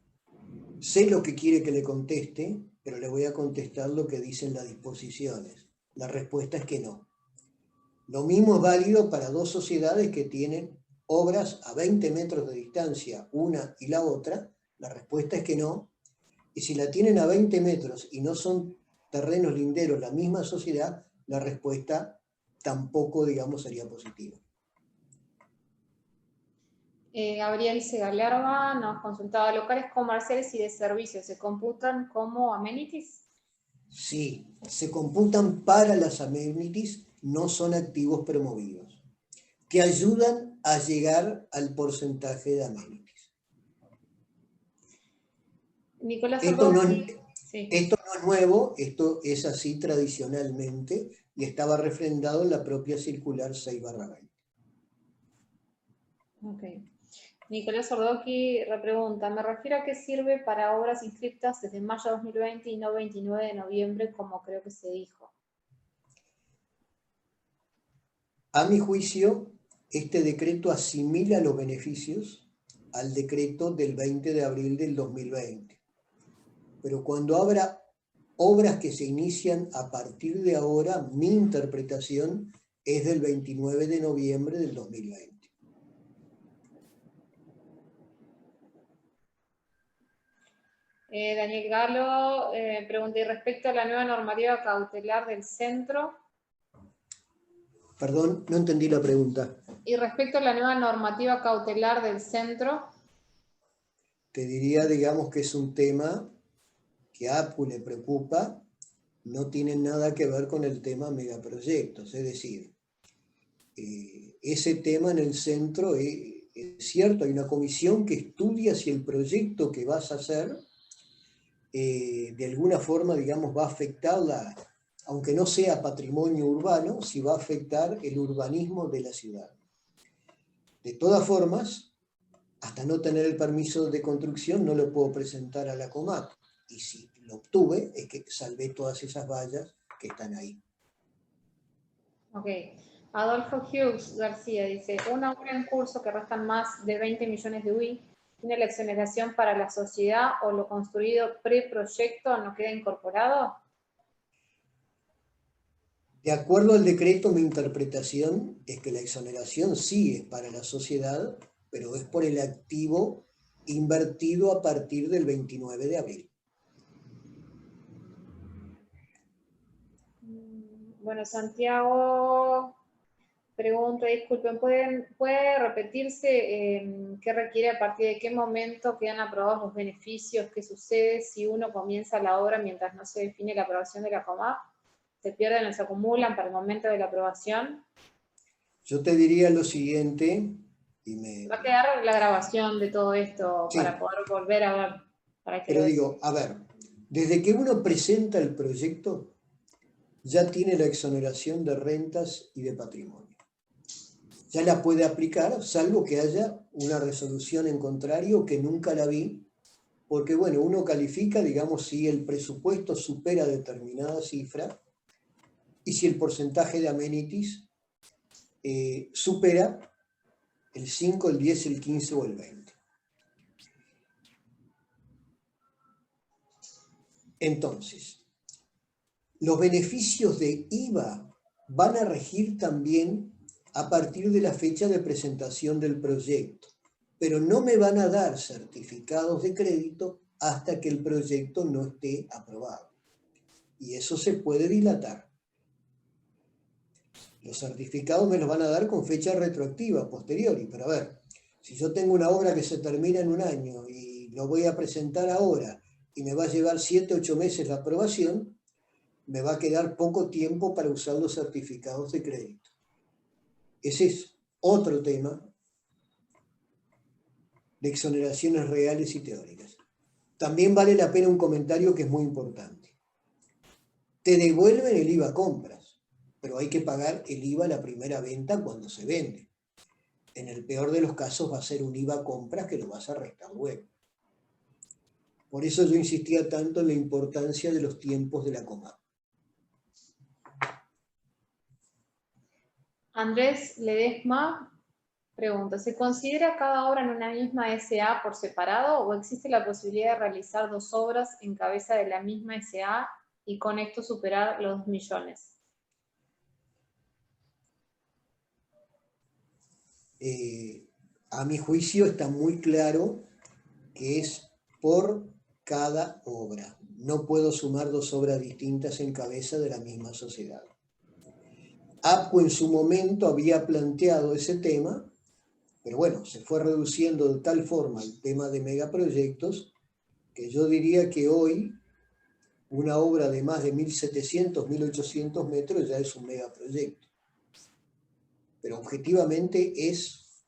sé lo que quiere que le conteste, pero le voy a contestar lo que dicen las disposiciones. La respuesta es que no. Lo mismo es válido para dos sociedades que tienen obras a 20 metros de distancia, una y la otra. La respuesta es que no. Y si la tienen a 20 metros y no son terrenos linderos, la misma sociedad, la respuesta tampoco, digamos, sería positiva. Gabriel Segalerba nos consultaba, ¿locales comerciales y de servicios se computan como amenities? Sí, se computan para las amenities, no son activos promovidos, que ayudan a llegar al porcentaje de amenities. Nicolás Esto no Ordóñez, sí. es nuevo, esto es así tradicionalmente y estaba refrendado en la propia circular 6/20. Ok. Nicolás Ordoqui repregunta, me refiero a qué sirve para obras inscritas desde mayo de 2020 y no 29 de noviembre, como creo que se dijo. A mi juicio, este decreto asimila los beneficios al decreto del 20 de abril del 2020. Pero cuando habrá obras que se inician a partir de ahora, mi interpretación es del 29 de noviembre del 2020. Daniel Galo pregunta, y respecto a la nueva normativa cautelar del centro. Perdón, no entendí la pregunta. Y respecto a la nueva normativa cautelar del centro. Te diría, digamos, que es un tema que a APU le preocupa, no tiene nada que ver con el tema megaproyectos, es decir, ese tema en el centro es cierto, hay una comisión que estudia si el proyecto que vas a hacer de alguna forma, digamos, va a afectar, aunque no sea patrimonio urbano, si va a afectar el urbanismo de la ciudad. De todas formas, hasta no tener el permiso de construcción, no lo puedo presentar a la COMAT. Y si lo obtuve, es que salvé todas esas vallas que están ahí. Ok. Adolfo Hughes García dice, una obra en curso que restan más de 20 millones de UI, ¿tiene la exoneración para la sociedad o lo construido preproyecto no queda incorporado? De acuerdo al decreto, mi interpretación es que la exoneración sí es para la sociedad, pero es por el activo invertido a partir del 29 de abril. Bueno, Santiago pregunta, disculpen, ¿puede repetirse qué requiere, a partir de qué momento quedan aprobados los beneficios? ¿Qué sucede si uno comienza la obra mientras no se define la aprobación de la COMAP? ¿Se pierden o se acumulan para el momento de la aprobación? Yo te diría lo siguiente, Va a quedar la grabación de todo esto sí, para poder volver a ver. pero digo, a ver, desde que uno presenta el proyecto, ya tiene la exoneración de rentas y de patrimonio. Ya la puede aplicar, salvo que haya una resolución en contrario, que nunca la vi, porque bueno, uno califica, digamos, si el presupuesto supera determinada cifra y si el porcentaje de amenities supera el 5, el 10, el 15 o el 20. Entonces, los beneficios de IVA van a regir también a partir de la fecha de presentación del proyecto, pero no me van a dar certificados de crédito hasta que el proyecto no esté aprobado. Y eso se puede dilatar. Los certificados me los van a dar con fecha retroactiva, posteriori, pero a ver, si yo tengo una obra que se termina en un año y lo voy a presentar ahora y me va a llevar 7, 8 meses la aprobación, me va a quedar poco tiempo para usar los certificados de crédito. Ese es otro tema de exoneraciones reales y teóricas. También vale la pena un comentario que es muy importante. Te devuelven el IVA compras, pero hay que pagar el IVA a la primera venta cuando se vende. En el peor de los casos va a ser un IVA compras que lo vas a restar luego. Por eso yo insistía tanto en la importancia de los tiempos de la COMAP. Andrés Ledesma pregunta, ¿se considera cada obra en una misma SA por separado o existe la posibilidad de realizar 2 obras en cabeza de la misma SA y con esto superar los 2 millones? A mi juicio está muy claro que es por cada obra. No puedo sumar 2 obras distintas en cabeza de la misma sociedad. APCO en su momento había planteado ese tema, pero bueno, se fue reduciendo de tal forma el tema de megaproyectos que yo diría que hoy una obra de más de 1.700, 1.800 metros ya es un megaproyecto. Pero objetivamente es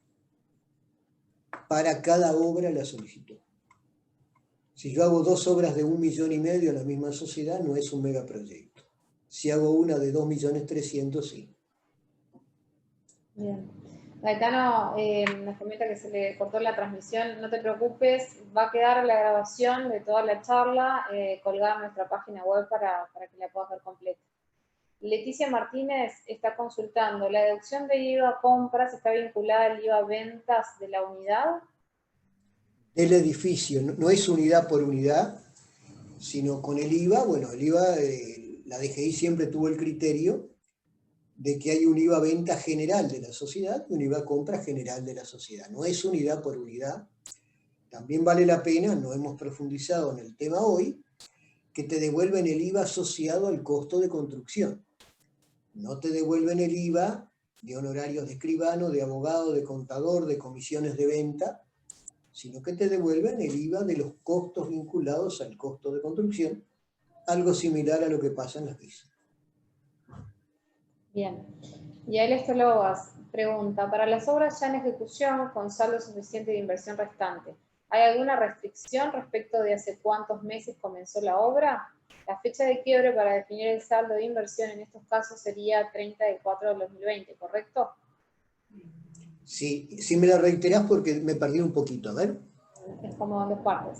para cada obra la solicitud. Si yo hago 2 obras de 1,5 millones en la misma sociedad, no es un megaproyecto. Si hago una de 2.300.000, sí. Bien. Gaetano nos comenta que se le cortó la transmisión. No te preocupes, va a quedar la grabación de toda la charla colgada en nuestra página web para que la puedas ver completa. Leticia Martínez está consultando, ¿la deducción de IVA compras está vinculada al IVA ventas de la unidad? El edificio no es unidad por unidad, sino con el IVA. Bueno, el IVA, la DGI siempre tuvo el criterio de que hay un IVA venta general de la sociedad y un IVA compra general de la sociedad. No es unidad por unidad. También vale la pena, no hemos profundizado en el tema hoy, que te devuelven el IVA asociado al costo de construcción. No te devuelven el IVA de honorarios de escribano, de abogado, de contador, de comisiones de venta, sino que te devuelven el IVA de los costos vinculados al costo de construcción, algo similar a lo que pasa en las BIS. Bien. Y Yael Estolobas pregunta, para las obras ya en ejecución con saldo suficiente de inversión restante, ¿hay alguna restricción respecto de hace cuántos meses comenzó la obra? La fecha de quiebre para definir el saldo de inversión en estos casos sería 30/4/2020, ¿correcto? Sí, si me la reiterás porque me perdí un poquito, a ver. Es como en 2 partes.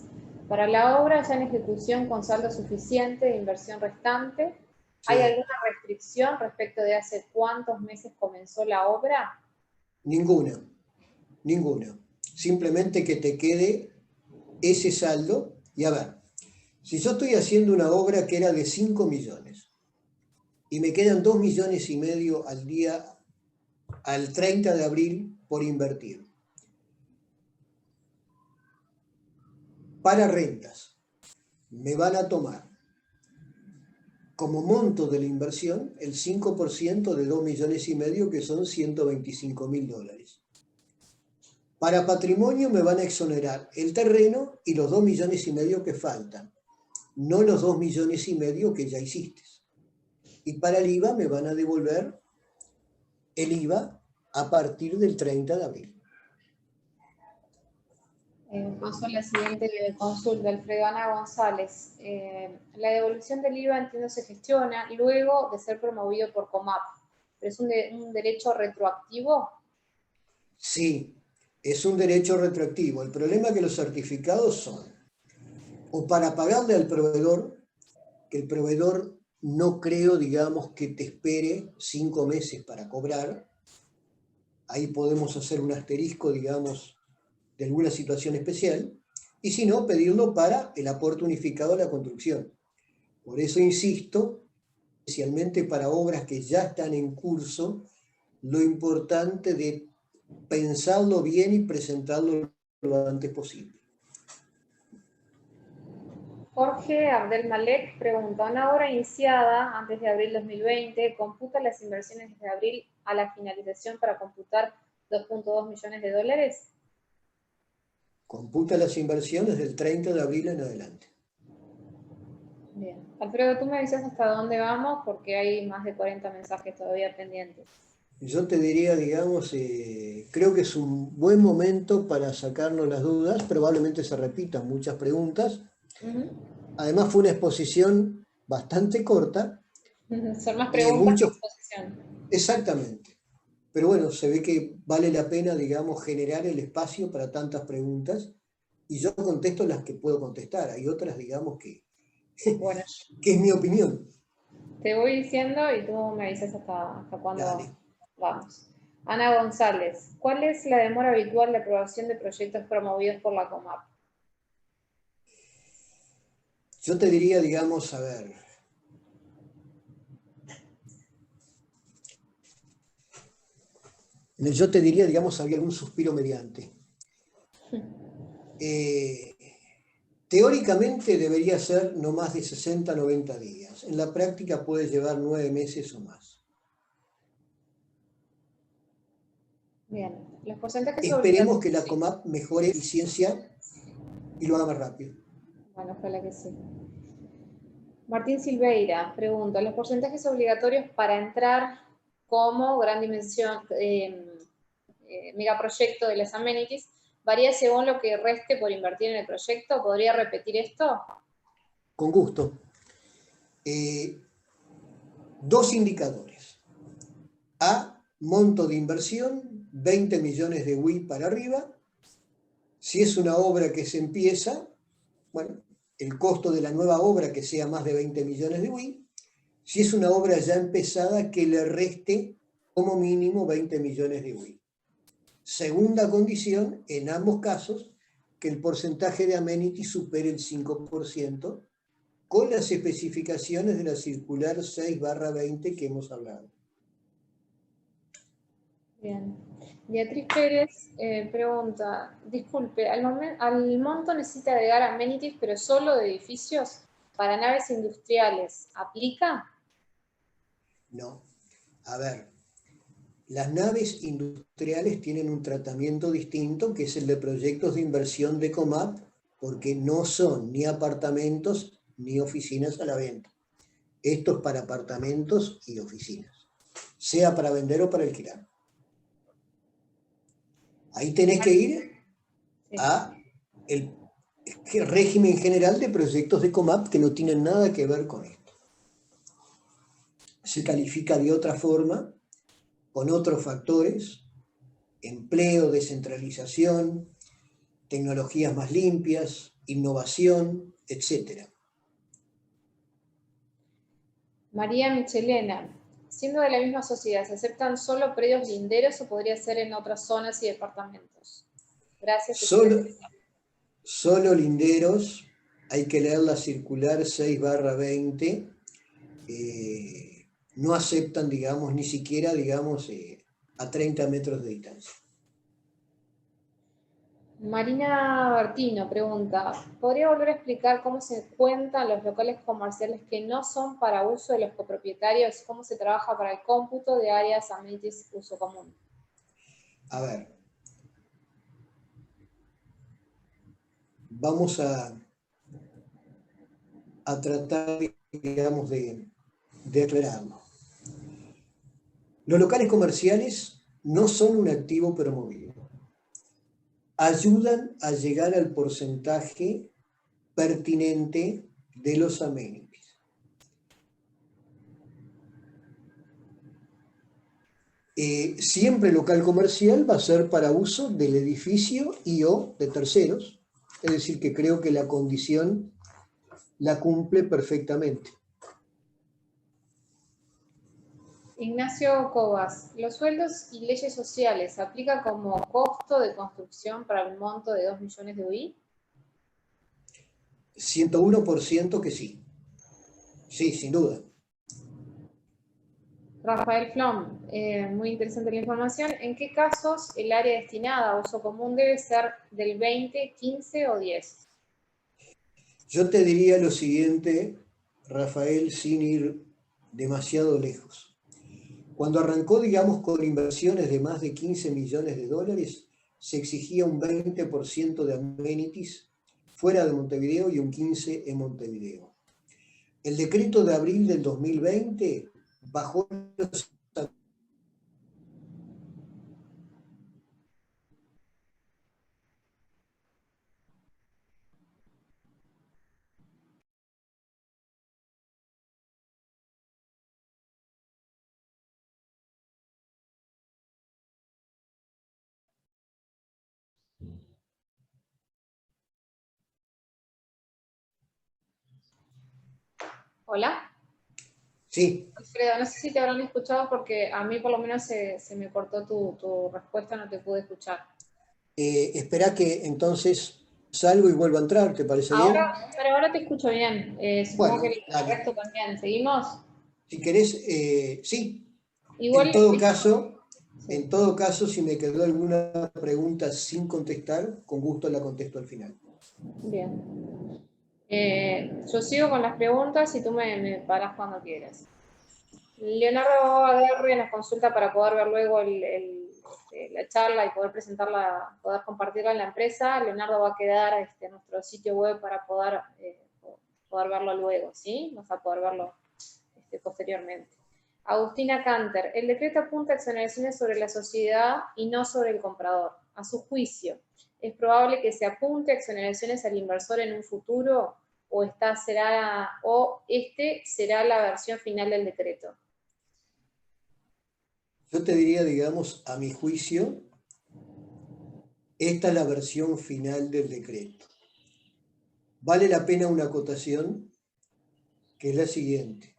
Para la obra ya en ejecución con saldo suficiente de inversión restante, ¿hay alguna restricción respecto de hace cuántos meses comenzó la obra? Ninguna. Simplemente que te quede ese saldo. Y a ver, si yo estoy haciendo una obra que era de 5 millones y me quedan 2,5 millones al día, al 30 de abril por invertir, para rentas, me van a tomar como monto de la inversión, el 5% de 2,5 millones, que son $125.000. Para patrimonio me van a exonerar el terreno y los 2,5 millones que faltan, no los 2,5 millones que ya hiciste. Y para el IVA me van a devolver el IVA a partir del 30 de abril. Paso a la siguiente consulta, Alfredo Ana González. La devolución del IVA, entiendo, se gestiona luego de ser promovido por COMAP. ¿Pero es un derecho retroactivo? Sí, es un derecho retroactivo. El problema es que los certificados son o para pagarle al proveedor, que el proveedor no creo, digamos, que te espere 5 meses para cobrar. Ahí podemos hacer un asterisco, digamos, de alguna situación especial, y si no, pedirlo para el aporte unificado a la construcción. Por eso insisto, especialmente para obras que ya están en curso, lo importante de pensarlo bien y presentarlo lo antes posible. Jorge Abdelmalek pregunta, ¿una obra iniciada antes de abril 2020 computa las inversiones desde abril a la finalización para computar $2.2 millones? Computa las inversiones del 30 de abril en adelante. Bien. Alfredo, tú me avisas hasta dónde vamos porque hay más de 40 mensajes todavía pendientes. Yo te diría, digamos, creo que es un buen momento para sacarnos las dudas. Probablemente se repitan muchas preguntas. Además fue una exposición bastante corta. Son más preguntas que exposición. Exactamente. Pero bueno, se ve que vale la pena, digamos, generar el espacio para tantas preguntas. Y yo contesto las que puedo contestar. Hay otras, digamos, que es mi opinión. Te voy diciendo y tú me avisas hasta cuándo vamos. Ana González, ¿cuál es la demora habitual de aprobación de proyectos promovidos por la COMAP? Yo te diría, digamos, a ver. Yo te diría, digamos, había algún suspiro mediante. Teóricamente debería ser no más de 60 a 90 días. En la práctica puede llevar 9 meses o más. Bien, los porcentajes Esperemos que la COMAP mejore eficiencia y lo haga más rápido. Bueno, ojalá que sí. Martín Silveira pregunta, ¿los porcentajes obligatorios para entrar como gran dimensión, megaproyecto de las amenities, varía según lo que reste por invertir en el proyecto? ¿Podría repetir esto? Con gusto. 2 indicadores. A, monto de inversión, 20 millones de WI para arriba. Si es una obra que se empieza, bueno, el costo de la nueva obra que sea más de 20 millones de WI. Si es una obra ya empezada, que le reste como mínimo 20 millones de WI. Segunda condición, en ambos casos, que el porcentaje de amenity supere el 5%, con las especificaciones de la circular 6/20 que hemos hablado. Bien. Beatriz Pérez pregunta, disculpe, ¿al monto necesita agregar amenities, pero solo de edificios para naves industriales? ¿Aplica? No. A ver, las naves industriales tienen un tratamiento distinto, que es el de proyectos de inversión de COMAP, porque no son ni apartamentos ni oficinas a la venta. Esto es para apartamentos y oficinas, sea para vender o para alquilar. Ahí tenés que ir a el régimen general de proyectos de COMAP que no tienen nada que ver con esto. Se califica de otra forma, con otros factores, empleo, descentralización, tecnologías más limpias, innovación, etc. María Michelena, siendo de la misma sociedad, ¿se aceptan solo predios linderos o podría ser en otras zonas y departamentos? Gracias. Solo linderos, hay que leer la circular 6/20, no aceptan, digamos, ni siquiera, digamos, a 30 metros de distancia. Marina Bertino pregunta, ¿podría volver a explicar cómo se cuentan los locales comerciales que no son para uso de los copropietarios? ¿Cómo se trabaja para el cómputo de áreas amenities uso común? A ver, vamos a tratar, digamos, de aclararlo. Los locales comerciales no son un activo promovido. Ayudan a llegar al porcentaje pertinente de los amenities. Siempre el local comercial va a ser para uso del edificio y o de terceros, es decir, que creo que la condición la cumple perfectamente. Ignacio Cobas, ¿los sueldos y leyes sociales se aplican como costo de construcción para el monto de 2 millones de UI? 101% que sí. Sí, sin duda. Rafael Flom, muy interesante la información. ¿En qué casos el área destinada a uso común debe ser del 20, 15 o 10? Yo te diría lo siguiente, Rafael, sin ir demasiado lejos. Cuando arrancó, digamos, con inversiones de más de 15 millones de dólares, se exigía un 20% de amenities fuera de Montevideo y un 15% en Montevideo. El decreto de abril del 2020 bajó los... ¿Hola? Sí. Alfredo, no sé si te habrán escuchado porque a mí por lo menos se me cortó tu respuesta, no te pude escuchar. Espera que entonces salgo y vuelvo a entrar, ¿te parece bien? Pero ahora te escucho bien. Supongo Bueno, que el dale. resto también. ¿Seguimos? Si querés, sí. Igual, sí. En todo caso, si me quedó alguna pregunta sin contestar, con gusto la contesto al final. Bien. Yo sigo con las preguntas y tú me paras cuando quieras. Leonardo Aguirre nos consulta para poder ver luego la charla y poder presentarla, poder compartirla en la empresa. Leonardo va a quedar en nuestro sitio web para poder verlo luego, ¿sí? Vas a poder verlo posteriormente. Agustina Canter, el decreto apunta a exoneraciones sobre la sociedad y no sobre el comprador. A su juicio, ¿es probable que se apunte a exoneraciones al inversor en un futuro o será la versión final del decreto? Yo te diría, digamos, a mi juicio, esta es la versión final del decreto. Vale la pena una acotación, que es la siguiente.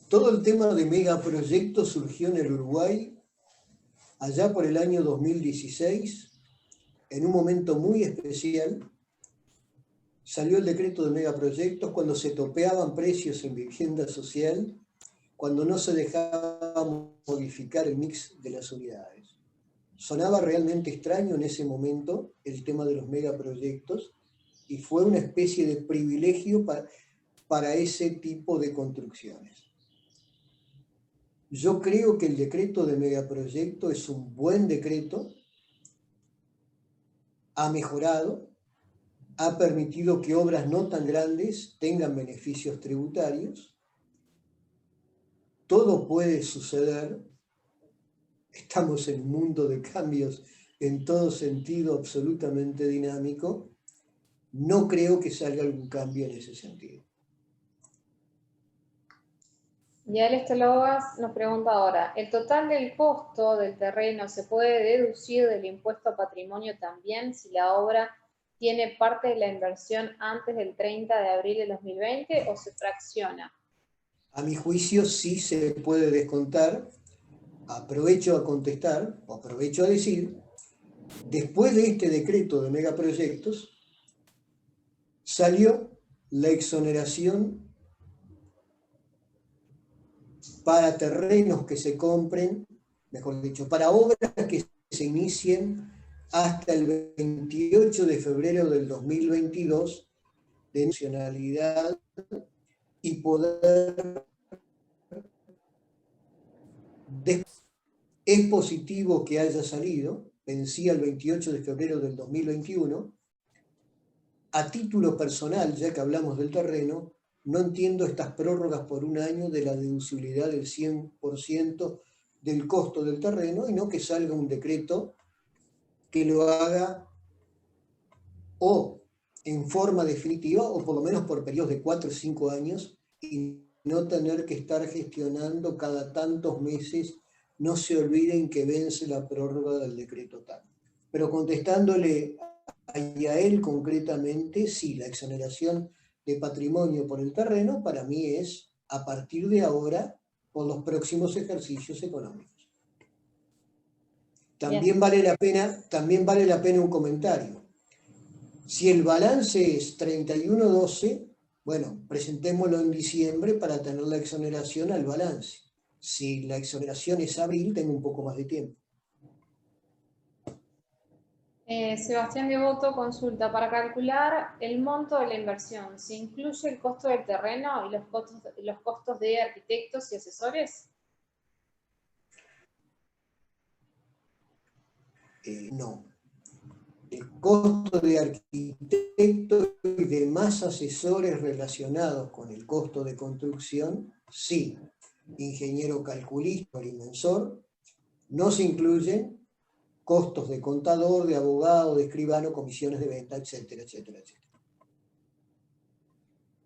Todo el tema de megaproyectos surgió en el Uruguay allá por el año 2016, en un momento muy especial. Salió el decreto de megaproyectos cuando se topeaban precios en vivienda social, cuando no se dejaba modificar el mix de las unidades. Sonaba realmente extraño en ese momento el tema de los megaproyectos y fue una especie de privilegio para ese tipo de construcciones. Yo creo que el decreto de megaproyecto es un buen decreto, ha mejorado, ha permitido que obras no tan grandes tengan beneficios tributarios. Todo puede suceder, estamos en un mundo de cambios en todo sentido absolutamente dinámico. No creo que salga algún cambio en ese sentido. Y Alex Logas nos pregunta ahora, ¿el total del costo del terreno se puede deducir del impuesto a patrimonio también si la obra tiene parte de la inversión antes del 30 de abril de 2020 o se fracciona? A mi juicio sí se puede descontar. Aprovecho a contestar, o aprovecho a decir, después de este decreto de megaproyectos, salió la exoneración para terrenos que se compren, mejor dicho, para obras que se inicien hasta el 28 de febrero del 2022 de nacionalidad y poder. Es positivo que haya salido, vencía el 28 de febrero del 2021. A título personal, ya que hablamos del terreno, no entiendo estas prórrogas por un año de la deducibilidad del 100% del costo del terreno y no que salga un decreto que lo haga o en forma definitiva o por lo menos por periodos de 4 o 5 años y no tener que estar gestionando cada tantos meses. No se olviden que vence la prórroga del decreto tal. Pero contestándole a él concretamente, sí, la exoneración de patrimonio por el terreno para mí es a partir de ahora por los próximos ejercicios económicos. También vale la pena un comentario. Si el balance es 31/12, bueno, presentémoslo en diciembre para tener la exoneración al balance. Si la exoneración es abril, tengo un poco más de tiempo. Sebastián Devoto consulta, para calcular el monto de la inversión, ¿se incluye el costo del terreno y los costos de arquitectos y asesores? No. El costo de arquitectos y demás asesores relacionados con el costo de construcción, sí. Ingeniero calculista o inversor, no se incluyen costos de contador, de abogado, de escribano, comisiones de venta, etcétera, etcétera, etcétera.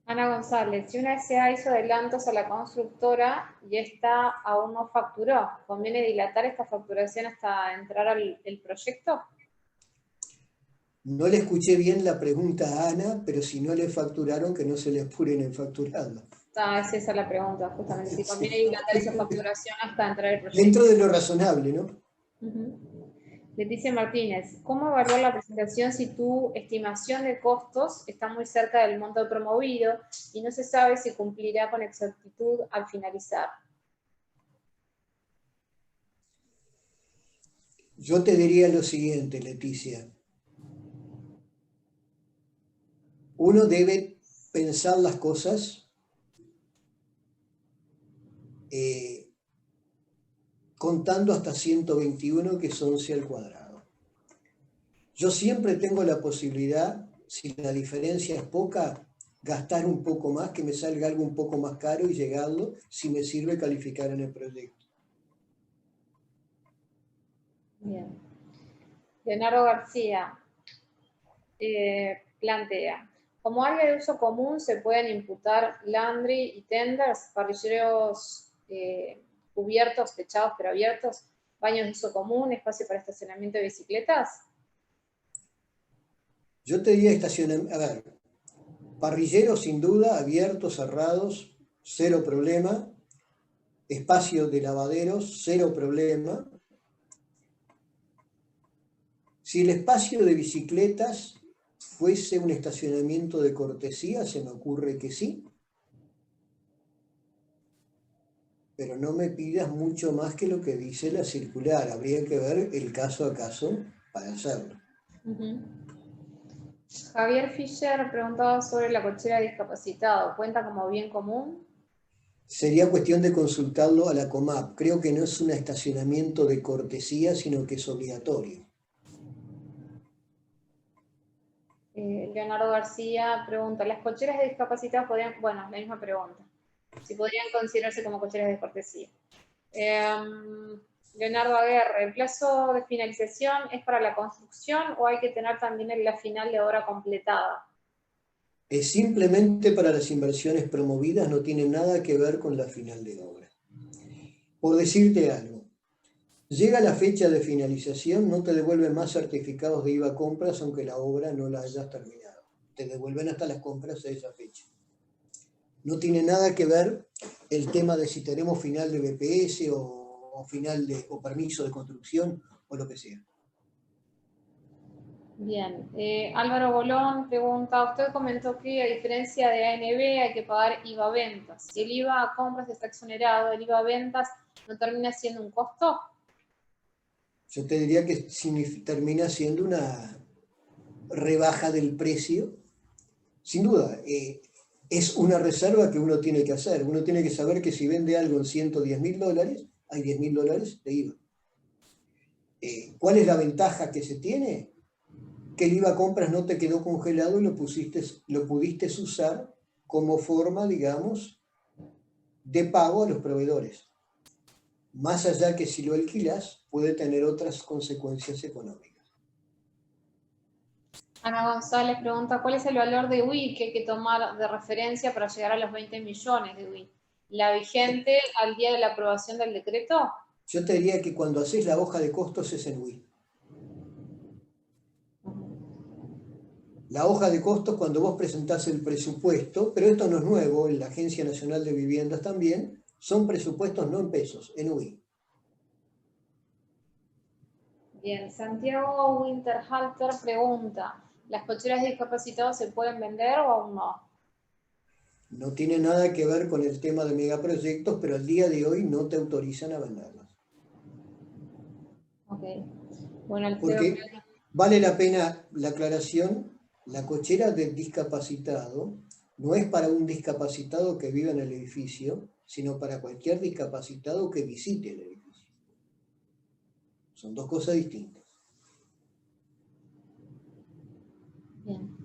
Ana González, si una SA hizo adelantos a la constructora y esta aún no facturó, ¿conviene dilatar esta facturación hasta entrar al proyecto? No le escuché bien la pregunta a Ana, pero si no le facturaron, que no se le apuren en facturarlo. Es esa la pregunta, justamente, si conviene dilatar esa facturación hasta entrar al proyecto. Dentro de lo razonable, ¿no? Leticia Martínez, ¿cómo evaluar la presentación si tu estimación de costos está muy cerca del monto promovido y no se sabe si cumplirá con exactitud al finalizar? Yo te diría lo siguiente, Leticia. Uno debe pensar las cosas contando hasta 121, que es 11 al cuadrado. Yo siempre tengo la posibilidad, si la diferencia es poca, gastar un poco más, que me salga algo un poco más caro y llegarlo, si me sirve calificar en el proyecto. Bien. Leonardo García plantea, como área de uso común se pueden imputar laundry y tenders, parrilleros cubiertos, techados pero abiertos, baños de uso común, espacio para estacionamiento de bicicletas. Yo te diría estacionamiento, a ver, parrilleros sin duda, abiertos, cerrados, cero problema, espacio de lavaderos, cero problema. Si el espacio de bicicletas fuese un estacionamiento de cortesía, se me ocurre que sí. Pero no me pidas mucho más que lo que dice la circular. Habría que ver el caso a caso para hacerlo. Javier Fischer preguntaba sobre la cochera de discapacitado. ¿Cuenta como bien común? Sería cuestión de consultarlo a la COMAP. Creo que no es un estacionamiento de cortesía, sino que es obligatorio. Leonardo García pregunta, ¿las cocheras de discapacitados podrían, bueno, la misma pregunta, si podrían considerarse como cocheras de cortesía? Leonardo Aguerre, ¿el plazo de finalización es para la construcción o hay que tener también la final de obra completada? Es simplemente para las inversiones promovidas, no tiene nada que ver con la final de obra. Por decirte algo, llega la fecha de finalización, no te devuelven más certificados de IVA compras aunque la obra no la hayas terminado. Te devuelven hasta las compras de esa fecha. No tiene nada que ver el tema de si tenemos final de BPS o permiso de construcción o lo que sea. Bien, Álvaro Bolón pregunta, usted comentó que a diferencia de ANB hay que pagar IVA ventas. Si el IVA a compras está exonerado, ¿el IVA ventas no termina siendo un costo? Yo te diría que termina siendo una rebaja del precio. Sin duda, es una reserva que uno tiene que hacer. Uno tiene que saber que si vende algo en $110.000, hay $10.000 de IVA. ¿Cuál es la ventaja que se tiene? Que el IVA compras no te quedó congelado y lo pudiste usar como forma, digamos, de pago a los proveedores. Más allá que si lo alquilas, puede tener otras consecuencias económicas. Ana González pregunta, ¿cuál es el valor de UI que hay que tomar de referencia para llegar a los 20 millones de UI? ¿La vigente al día de la aprobación del decreto? Yo te diría que cuando haces la hoja de costos es en UI. La hoja de costos cuando vos presentás el presupuesto, pero esto no es nuevo, en la Agencia Nacional de Viviendas también, son presupuestos no en pesos, en UI. Bien, Santiago Winterhalter pregunta, ¿las cocheras de discapacitados se pueden vender o aún no? No tiene nada que ver con el tema de megaproyectos, pero al día de hoy no te autorizan a venderlas. Ok. Bueno, Alfredo, porque vale la pena la aclaración, la cochera del discapacitado no es para un discapacitado que vive en el edificio, sino para cualquier discapacitado que visite el edificio. Son dos cosas distintas. Bien.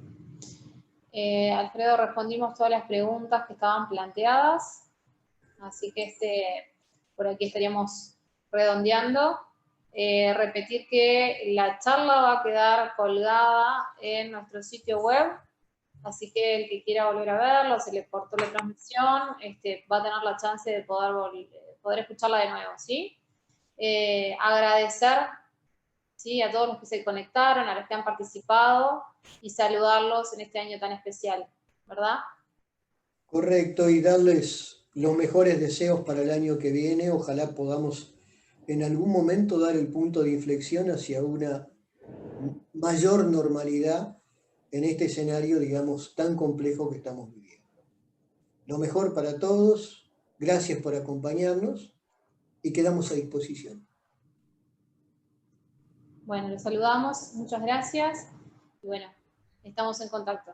Alfredo, respondimos todas las preguntas que estaban planteadas, así que por aquí estaríamos redondeando. Repetir que la charla va a quedar colgada en nuestro sitio web, así que el que quiera volver a verlo, se le cortó la transmisión, va a tener la chance de poder escucharla de nuevo, ¿sí? Agradecer, ¿sí?, a todos los que se conectaron, a los que han participado y saludarlos en este año tan especial, ¿verdad? Correcto, y darles los mejores deseos para el año que viene. Ojalá podamos en algún momento dar el punto de inflexión hacia una mayor normalidad en este escenario, digamos, tan complejo que estamos viviendo. Lo mejor para todos, gracias por acompañarnos y quedamos a disposición. Bueno, los saludamos, muchas gracias y bueno, estamos en contacto.